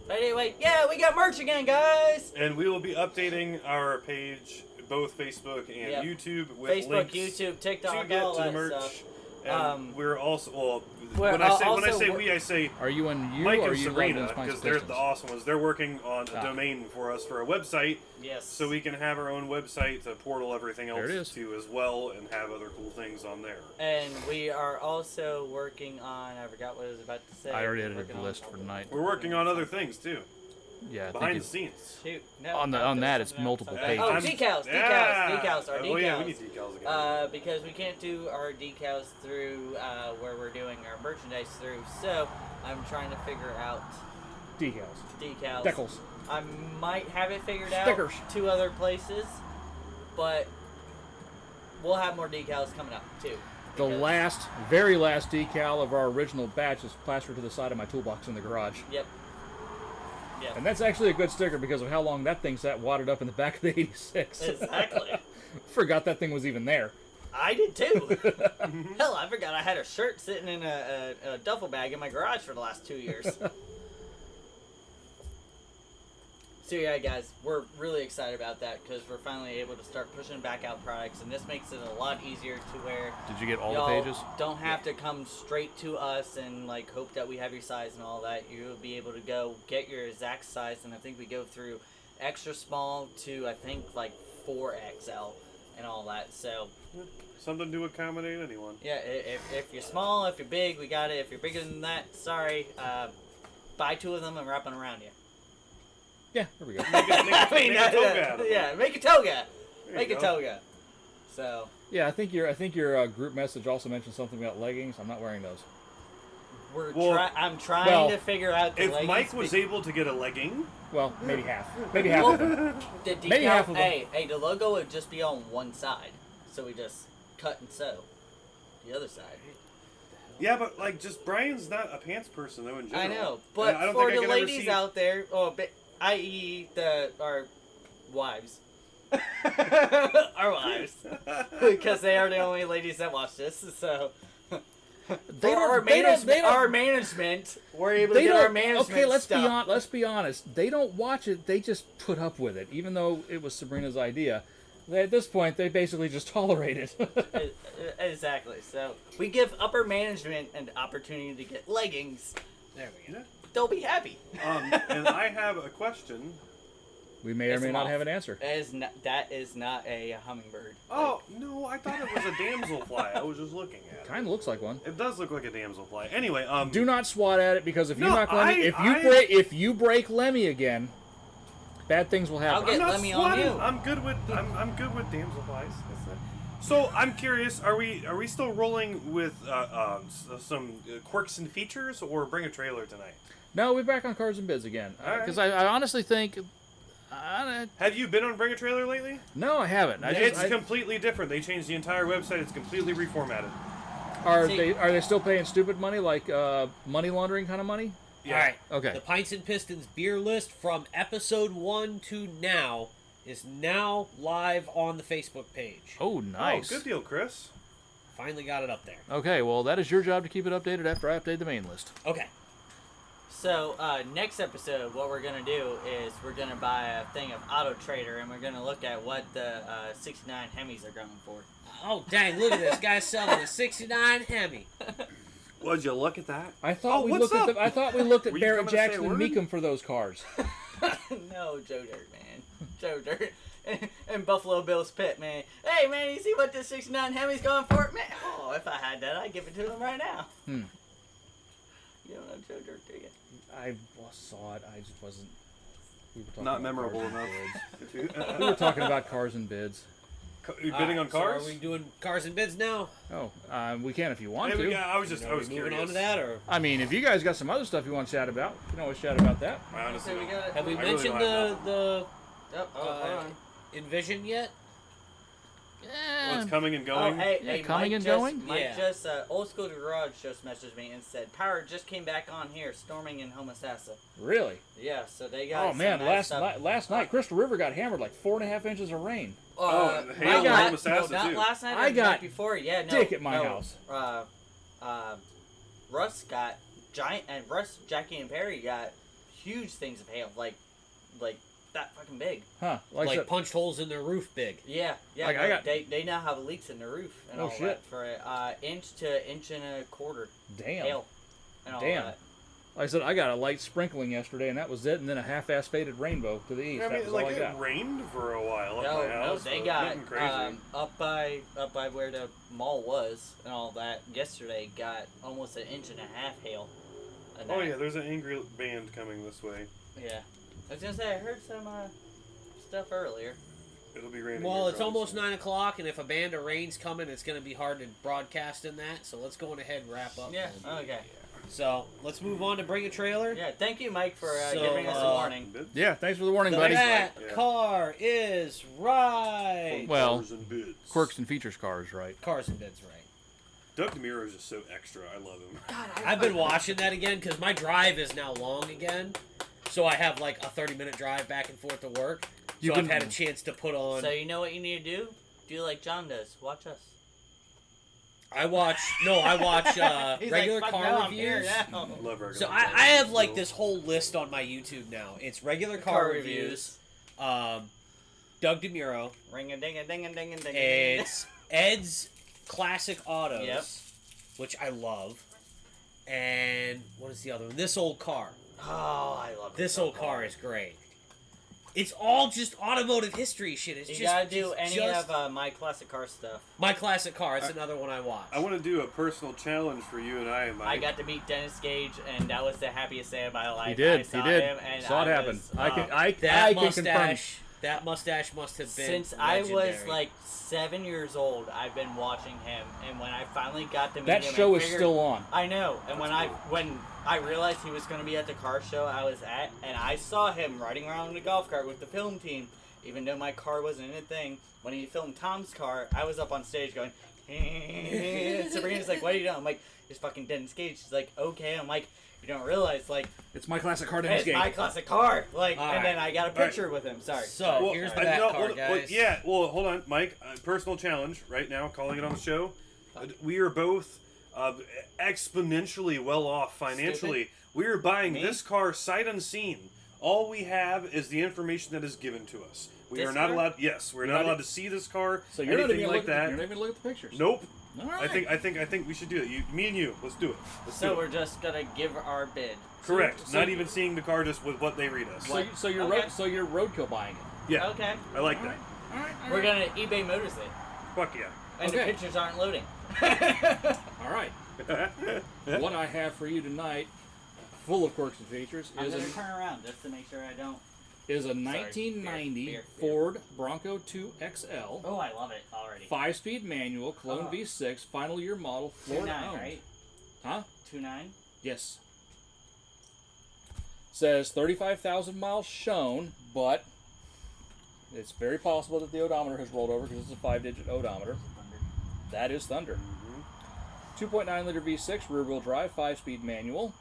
But anyway, yeah, we got merch again, guys. And we will be updating our page, both Facebook and Yep. YouTube, with Facebook, links YouTube, TikTok, to get all to the that merch. stuff. And we're also we're when I say also- we, I say Are you on you Mike or are and you Serena, Pints because and they're Pistons? the awesome ones. They're working on a Ah. domain for us for a website, Yes. so we can have our own website to portal everything There it else is. to as well, and have other cool things on there. And we are also working on. I forgot what I was about to say. I already edited Working the on- list for tonight. We're working on other things too, Yeah, I behind think the scenes. Shoot. No, On no, that, there's it's something multiple else. pages. Oh, I'm- decals. Yeah. Our decals. Oh yeah, we need decals again. Because we can't do our decals through where we're doing our merchandise through. So I'm trying to figure out decals. decals. Decals. I might have it figured out. Stickers. 2 other places, but we'll have more decals coming up too. The because- very last decal of our original batch is plastered to the side of my toolbox in the garage. Yep. Yep. And that's actually a good sticker because of how long that thing sat wadded up in the back of the 86. Exactly. Forgot that thing was even there. I did too. Hell, I forgot I had a shirt sitting in a duffel bag in my garage for the last 2 years. So yeah, guys, we're really excited about that because we're finally able to start pushing back out products, and this makes it a lot easier to where Did you get all y'all the pages? don't have to come straight to us and like hope that we have your size and all that. You'll be able to go get your exact size, and I think we go through extra small to I think like 4XL and all that. So Something to accommodate anyone. yeah, if you're small, if you're big, we got it. If you're bigger than that, sorry. Buy 2 of them and wrap them around you. Yeah, there we go. Make a toga out of it. Yeah, make a toga. There you Make a go. toga. So Yeah, I think your group message also mentioned something about leggings. I'm not wearing those. I'm trying well, to figure out the If leggings Mike was able to get a legging, Well, maybe half. Maybe half of them. the decal, maybe half of them. Hey, the logo would just be on one side, so we just cut and sew the other side. yeah, but like, just Brian's not a pants person though in general. I know, And but I don't for think I the could ever ladies see- out there, i.e. our wives, our wives, because they are the only ladies that watch this, so. They For our management, we're able to They get our don't. management Okay, stuff. let's be honest. They don't watch it. They just put up with it, even though it was Sabrina's idea. At this point, they basically just tolerate it. Exactly. So we give upper management an opportunity to get leggings. There we go. They'll be happy. And I have a question. We may or Piss may them not off. have an answer. That is not a hummingbird. Oh no, I thought it was a damselfly. I was just looking at it. Kind of looks like one. It does look like a damselfly. Anyway, Do not swat at it because if you No, knock Lemmy, if you break Lemmy again, bad things will happen. I'll get I'm not Lemmy on swatting. you. I'm good with damselflies. That's it. So I'm curious, are we still rolling with some quirks and features, or bring a trailer tonight? No, we're back on cards and bids again. All right. Because I honestly think. Have you been on Bring a Trailer lately? No, I haven't. It's completely different. They changed the entire website. It's completely reformatted. Are See- they still paying stupid money, like money laundering kind of money? Yeah. All right. Okay. The Pints and Pistons beer list from episode 1 to now is now live on the Facebook page. Oh, nice. Oh, good deal, Chris. Finally got it up there. Okay, well, that is your job to keep it updated after I update the main list. Okay. So next episode, what we're gonna do is we're gonna buy a thing of Auto Trader, and we're gonna look at what the 69 Hemis are going for. Oh, dang, look at this guy selling a 69 Hemi. Would you look at that? I thought we what's looked up? at I thought we looked at Were you Barrett coming to say a Jackson and word? Meekum for those cars. No, Joe Dirt, man. Joe Dirt. And Buffalo Bill's pit, man. Hey, man, you see what this 69 Hemi's going for? Man, oh, if I had that, I'd give it to him right now. Hmm. You don't know Joe Dirt, do you? I saw it. I just wasn't. We were talking Not about memorable cars enough. and bids. We were talking about cars and bids. You bidding on So cars? are we doing cars and bids now? Oh, we can if you want Maybe- to. yeah, I was Are we moving curious. on to that, or I mean, if you guys got some other stuff you want to chat about, you can always chat about that. I honestly So we don't. got have we I really mentioned don't have the Oh, hold on. Envision yet? What's coming and Oh, going? hey, Yeah, hey, coming Mike and just, going? Mike Yeah. just, Old School Garage just messaged me and said, power just came back on here, storming in Homosassa. Really? Yeah, so they got Oh man, some nice last night, Crystal River got hammered like 4.5 inches of rain. Oh, and hail not in la- Homosassa, no, not too. last night. I the got night before. Yeah, no. dick at my no. house. Russ got giant, and Russ, Jackie, and Perry got huge things of hail, like that fucking big. Huh? Like that- punched holes in their roof big. Yeah, yeah. Like, no, I got- they now have leaks in the roof and Oh, all shit. that for inch to inch and a quarter Damn. hail and all Damn. that. Like I said, I got a light sprinkling yesterday, and that was it. And then a half-ass faded rainbow to the east. I that mean, was like all I it got. rained for a while at No, my house. they so got nothing crazy. up by where the mall was and all that. Yesterday got almost an inch and a half hail. a Oh night. yeah, there's an angry band coming this way. Yeah. I was gonna say I heard some stuff earlier. It'll be raining. Well, here it's probably almost soon. 9 o'clock, and if a band of rain's coming, it's going to be hard to broadcast in that. So let's go on ahead and wrap up. Yeah. then. Okay. So let's move on to Bring a Trailer. Yeah. Thank you, Mike, for So, giving us a warning. Bids? Yeah, thanks for the warning, buddy. That Yeah. car is right. Well, Cars and bids. Quirks and features cars, right? Cars and bids, right. Doug DeMuro is just so extra. I love him. I've been watching that again because my drive is now long again. So I have like a 30-minute drive back and forth to work. You So can- I've had a chance to put on. So you know what you need to do? Do like John does. Watch us. I watch He's regular like, "Fuck car no, I'm here reviews. now." Love regular So car I have like reviews. this whole list on my YouTube now. It's regular Car car reviews, Doug DeMuro. Ring a ding a ding a ding a ding. It's Ed's Classic Autos, Yep. which I love. And what is the other one? This Old Car. Oh, I love This Old Car is great. It's all just automotive history shit. It's You just gotta do it's any just of my classic car stuff. My Classic Car. It's another one I watch. I want to do a personal challenge for you and I, Mike. I got to meet Dennis Gage, and that was the happiest day of my life. He did. I saw He did. him, and Saw it I happen. was, I can that confirm. mustache. That mustache must have been Since I was legendary. like 7 years old, I've been watching him, and when I finally got to meet That him, show I is figured- still on. I know, and when I realized he was going to be at the car show I was at, and I saw him riding around in a golf cart with the film team, even though my car wasn't in a thing. When he filmed Tom's car, I was up on stage going, Sabrina's like, "What are you doing?" I'm like, "It's fucking Dennis Gage." She's like, "Okay." I'm like, "You don't realize, like, It's my classic car Dennis it's Gage. my classic car." Like, All and then right. I got a picture with him. Sorry. So, Well, here's I- that no, car, well, guys. yeah, well, hold on, Mike. Personal challenge right now, calling it on the show. We are both exponentially well off financially. We are buying Me? this car sight unseen. All we have is the information that is given to us. We This are not car? allowed. Yes, we're not allowed to see this car. So you're not anything even like that. You're not even look at the pictures. Nope. All I right. think we should do it. Me and you. Let's do it. Let's So do we're it. just gonna give our bid. Correct. so- not even seeing the car, just with what they read us. So you're Okay. you're roadkill buying it. Yeah. Okay. I like that. All right. We're gonna eBay Motors it, Fuck yeah. and Okay. the pictures aren't loading. All right. What I have for you tonight, full of quirks and features, I'm is gonna a turn around just to make sure I don't. 1990 Beer. Ford Bronco 2 XL, Oh, I love it already. 5-speed manual, clone Oh. V6, final year model, Florida 2.9, owned. right? Huh? 2.9. Yes. Says 35,000 miles shown, but it's very possible that the odometer has rolled over because it's a 5-digit odometer. That is Thunder. 2.9 liter V6 rear wheel drive, 5-speed manual,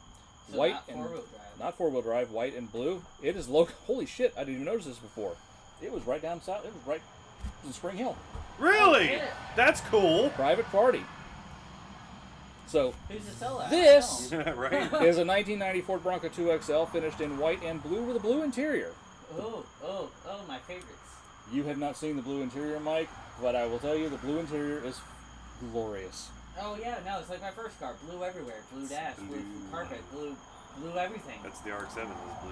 So white not and four-wheel drive. not 4-wheel drive, white and blue. It is local. Holy shit! I didn't even notice this before. It was right down south. It was right in Spring Hill. Really? shit. That's cool. Private party. So Who's the sellout? this Right? is a 1990 Ford Bronco 2XL finished in white and blue with a blue interior. Oh, my favorites. You have not seen the blue interior, Mike, but I will tell you the blue interior is glorious. Oh yeah, no, it's like my first car. Blue everywhere. Blue dash, blue carpet, blue everything. That's the RX-7 is blue.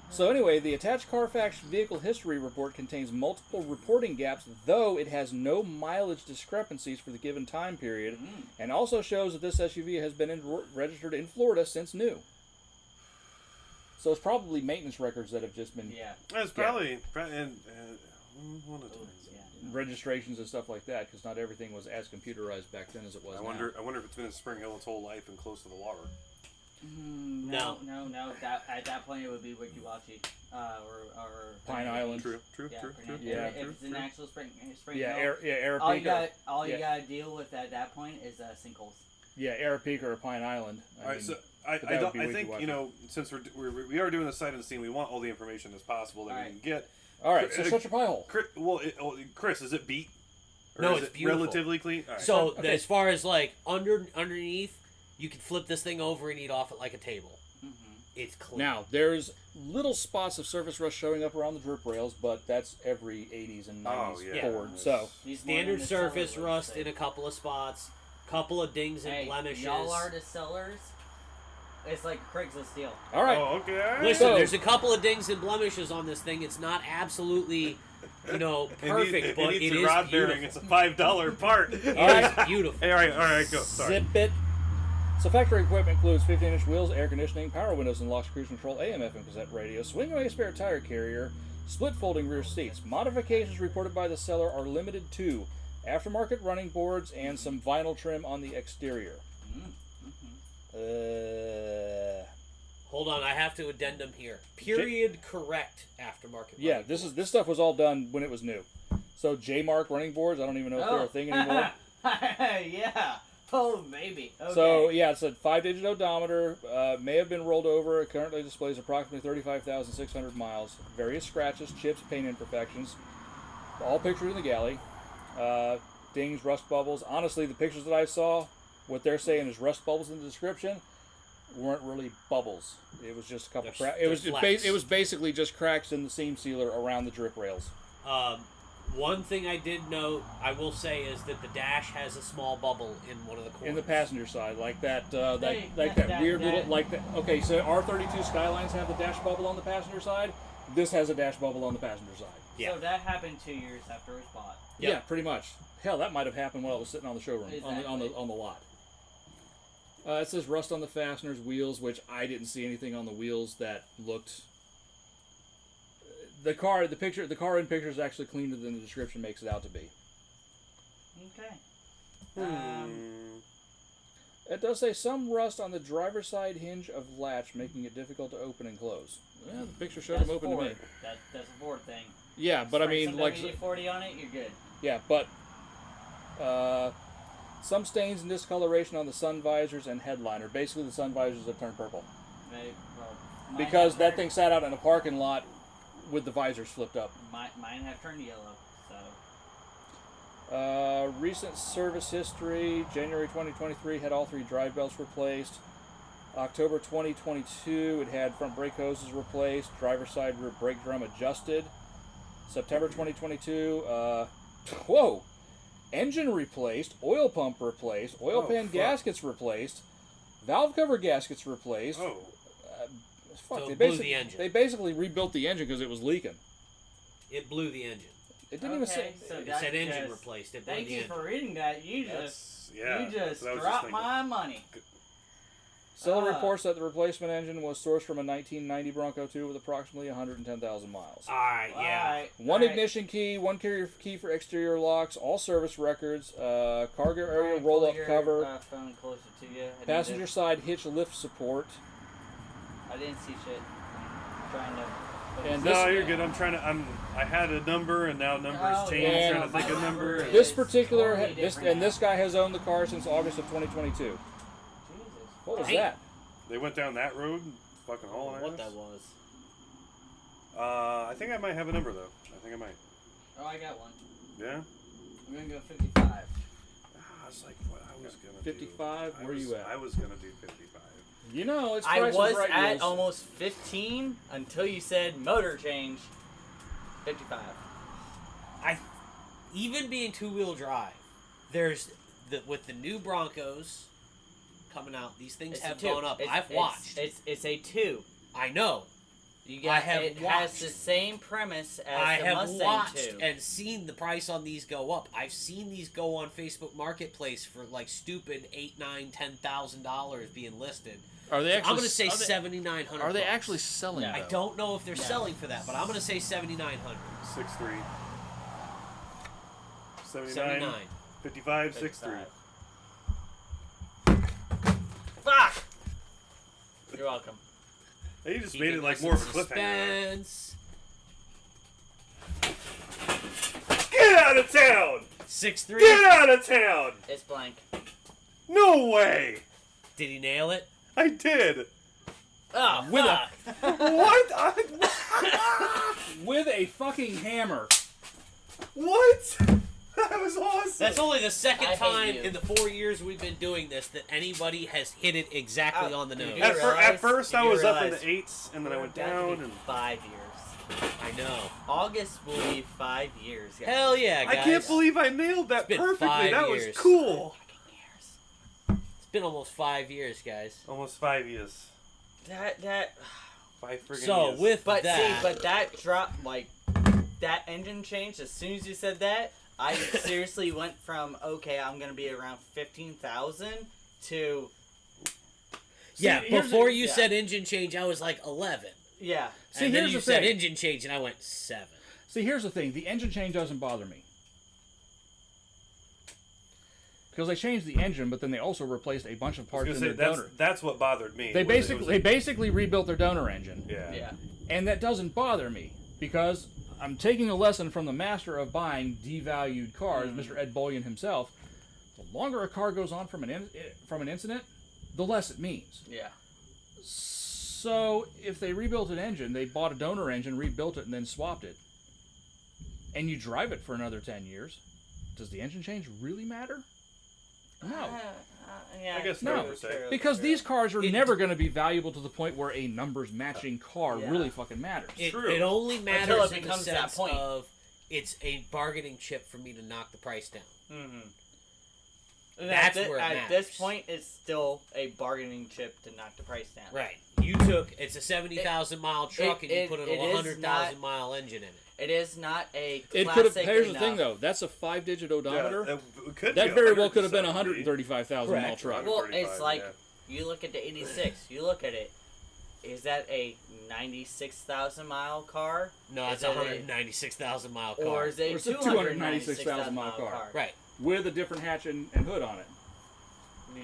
So anyway, the attached Carfax vehicle history report contains multiple reporting gaps, though it has no mileage discrepancies for the given time period, and also shows that this SUV has been registered in Florida since new. So it's probably maintenance records that have just been Yeah. That's probably and one of the Oh, times. yeah. registrations and stuff like that, because not everything was as computerized back then as it was I now. wonder if it's been in Spring Hill its whole life and close to the water. No. That at that point it would be Wikiwachi, or Pine Island. True. Yeah, True. Yeah. If it's an actual spring Yeah, hill, all you Arapica. gotta deal with at that point is sinkholes. Yeah, Arapica or Pine Island. All right, so I but that would be think Wikiwachi. Since we are doing the sight unseen, we want all the information as possible that we can get. All right, so shut your pie hole. Chris, is it beat? Or No, is it's it beautiful. relatively clean. All right. So Okay. as far as like underneath, you can flip this thing over and eat off it like a table. It's clean. Now, there's little spots of surface rust showing up around the drip rails, but that's every 80s and 90s Oh, yeah. Ford. So, He's more Standard than the surface seller, rust let's say. in a couple of spots, couple of dings and Hey, blemishes. y'all are the sellers. It's like a Craigslist deal. all right. Oh, okay. Listen, So- there's a couple of dings and blemishes on this thing. It's not absolutely, perfect, but it needs it a is rod beautiful. bearing. It's a $5 part. It All right. is beautiful. Hey, all right, go. Sorry. Zip it. So factory equipment includes 15-inch wheels, air conditioning, power windows and locks, cruise control, AM/FM cassette radio, swing-away spare tire carrier, split folding rear seats. Modifications reported by the seller are limited to aftermarket running boards and some vinyl trim on the exterior. Hold on, I have to addendum here. Period correct aftermarket. Yeah, running this boards. stuff was all done when it was new. So J-Mark running boards, I don't even know if they're a thing anymore. Yeah. Oh, maybe. Okay. So yeah, it's a 5-digit odometer. May have been rolled over. It currently displays approximately 35,600 miles. Various scratches, chips, paint imperfections. All pictured in the galley. Dings, rust bubbles. Honestly, the pictures that I saw, what they're saying is rust bubbles in the description, weren't really bubbles. It was just a couple cracks. It was basically just cracks in the seam sealer around the drip rails. One thing I did note, I will say, is that the dash has a small bubble in one of the corners. In the passenger side, like that, that weird little, like that. Okay, so R32 Skylines have the dash bubble on the passenger side. This has a dash bubble on the passenger side. Yeah. So that happened 2 years after it was bought. Yep. Yeah, pretty much. Hell, that might have happened while it was sitting on the showroom, on the lot. It says rust on the fasteners, wheels, which I didn't see anything on the wheels that looked. The car in picture is actually cleaner than the description makes it out to be. Okay. It does say some rust on the driver's side hinge of latch, making it difficult to open and close. Yeah, the picture showed them open to me. That's a Ford thing. Yeah, but I Spray mean, some like, WD-40 on it, you're good. yeah, but some stains and discoloration on the sun visors and headliner. Basically, the sun visors have turned purple Mine because have that turned- thing sat out in a parking lot with the visors flipped up. Mine have turned yellow, so. Recent service history: January 2023 had all 3 drive belts replaced. October 2022 it had front brake hoses replaced, driver's side rear brake drum adjusted. September 2022, engine replaced, oil pump replaced, oil pan gaskets replaced, valve cover gaskets replaced. Oh. So it blew the engine. They basically rebuilt the engine because it was leaking. It blew the engine. It didn't even say. So It that said engine just- replaced. It blew Thank the you engine. for reading that. You That's, just yeah. you just that's what I was dropped thinking. my money. Seller reports that the replacement engine was sourced from a 1990 Bronco 2 with approximately 110,000 miles. All right, yeah. Alright, One alright. ignition key, one carrier key for exterior locks, all service records, cargo area Alright, roll-up pull your, cover, phone closer to you. passenger side hitch lift support. I didn't see shit. I'm trying to. And No, this- you're good. I had a number and now numbers Oh, changed. yeah. Trying to think of My number. number This is particular, totally this different now. this guy has owned the car since August of 2022. Jesus. What was Dang. that? They went down that road, fucking hauling What ass. that was. I think I might have a number though. I think I might. Oh, I got one. Yeah. I'm gonna go 55. I was like, what I was gonna 55? do. Where you at? I was gonna do 55. You know, it's I Price is was Right at rules. almost 15 until you said motor change. 55. Even being 2-wheel drive, there's with the new Broncos coming out, these things It's a have 2. gone up. I've watched. It's a 2. I know. You got, I have it has watched. the same premise as I the have Mustang watched 2. and seen the price on these go up. I've seen these go on Facebook Marketplace for like stupid $8,000, $9,000, $10,000 being listed. Are they I'm going to say $7,900. Are they actually selling? Yeah. I though? don't know if they're selling for that, but I'm going to say $7,900. 6'3". 79. 79. 55, 6'3". Fuck! You're welcome. They just Keeping made it like us more in of a cliffhanger. suspense. Get out of town! 6'3". Get out of town! It's blank. No way! Did he nail it? I did. Oh, With fuck. What? With a fucking hammer. What? That was awesome. That's only the second I hate time you. in the 4 years we've been doing this that anybody has hit it exactly on the nose. you At, realize- at first, did I you was up in realize the 8s, and then I We're went about to down. be And 5 years. I know. August will be 5 years. Guys. Hell yeah, I guys. can't believe I nailed that been perfectly. 5 That years. was cool. Fucking years. It's been almost 5 years, guys. Almost 5 years. That. 5 friggin' So years. with But that, see, but that drop, like, that engine change, as soon as you said that, I seriously went from, okay, I'm going to be around 15,000 to, yeah, See, here's before the- you yeah. said engine change, I was like 11. yeah. See, And then here's you the said thing. engine change, and I went 7. See, here's the thing. The engine change doesn't bother me. Because they changed the engine, but then they also replaced a bunch of I parts was in gonna their say, donor. that's what bothered me. They was it was basically rebuilt their donor engine. yeah. Yeah. And that doesn't bother me because I'm taking a lesson from the master of buying devalued cars, Mr. Ed Bullion himself. The longer a car goes on from an incident, the less it means. Yeah. So if they rebuilt an engine, they bought a donor engine, rebuilt it, and then swapped it, and you drive it for another 10 years, does the engine change really matter? No. Yeah, I guess No, because these cars are never going to be valuable to the point where a numbers matching car really fucking matters. It only matters Until it in the becomes that sense point. of it's a bargaining chip for me to knock the price down. That's where it at matters. this point, it's still a bargaining chip to knock the price down. Right. It's a 70,000 mile truck and you put a 100,000 mile engine in it. It is not a It classic could have. Here's the enough. thing, though. That's a 5-digit odometer. That That very well could have been a 135,000 mile truck. Well, it's like you look at the 86. You look at it. Is that a 96,000 mile car? No, it's a 196,000 mile car. Or is it It's a 296,000 mile car? Right. With a different hatch and hood on it. We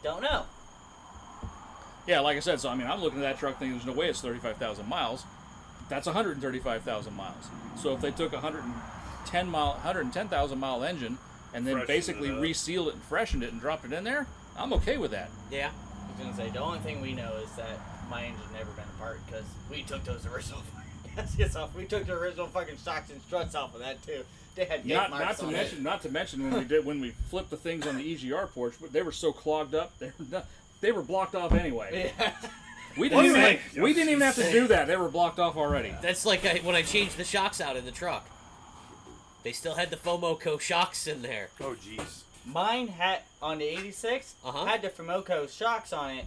don't know. Yeah, like I said, so I mean, I'm looking at that truck thinking there's no way it's 35,000 miles. That's 135,000 miles. So if they took a 110,000 mile engine and then Freshened basically it up. resealed it and freshened it and dropped it in there, I'm okay with that. Yeah. I was gonna say the only thing we know is that my engine never been apart because we took those original fucking gaskets off. We took the original fucking shocks and struts off of that too. They had date marks on it. Not to mention when we flipped the things on the EGR porch, but they were so clogged up, they were blocked off anyway. Yeah. We didn't even have to do that. They were blocked off already. That's like when I changed the shocks out in the truck. They still had the Fomoco shocks in there. Oh, jeez. Mine had on the 86 had the Fomoco shocks on it,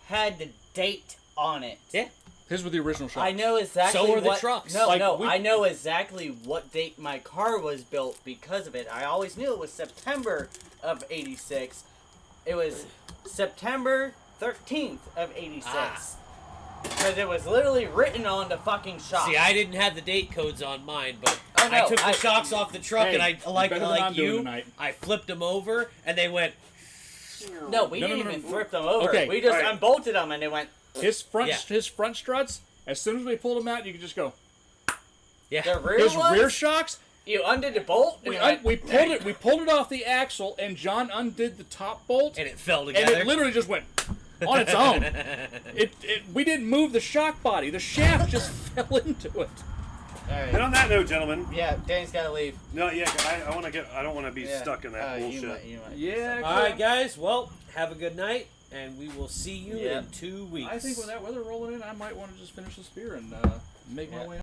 had the date on it. Yeah. His were the original shocks. I know exactly. So are the what, trucks. No, Like, no, I know exactly what date my car was built because of it. I always knew it was September of '86. It was September 13th of '86 because it was literally written on the fucking shock. See, I didn't have the date codes on mine, but Oh, no, I took the shocks off the truck Hey, and I like better than I'm doing you. tonight. I flipped them over and they went. No, we No, didn't no, no, even no. flip them over. Okay, We just alright. unbolted them and they went. His front Yeah. struts, as soon as we pulled them out, you could just go. Yeah. The rear His ones, rear shocks, you undid the bolt. And we you went, we pulled it off the axle, and John undid the top bolt, And it fell and together. it literally just went on its own. We didn't move the shock body; the shaft just fell into it. And on that note, gentlemen, Yeah, Danny's gotta leave. no, yeah, I want to get. I don't want to be Yeah. stuck in that bullshit. You might. Yeah. All right, guys. Well, have a good night, and we will see you Yeah. in 2 weeks. I think with that weather rolling in, I might want to just finish this beer and make my way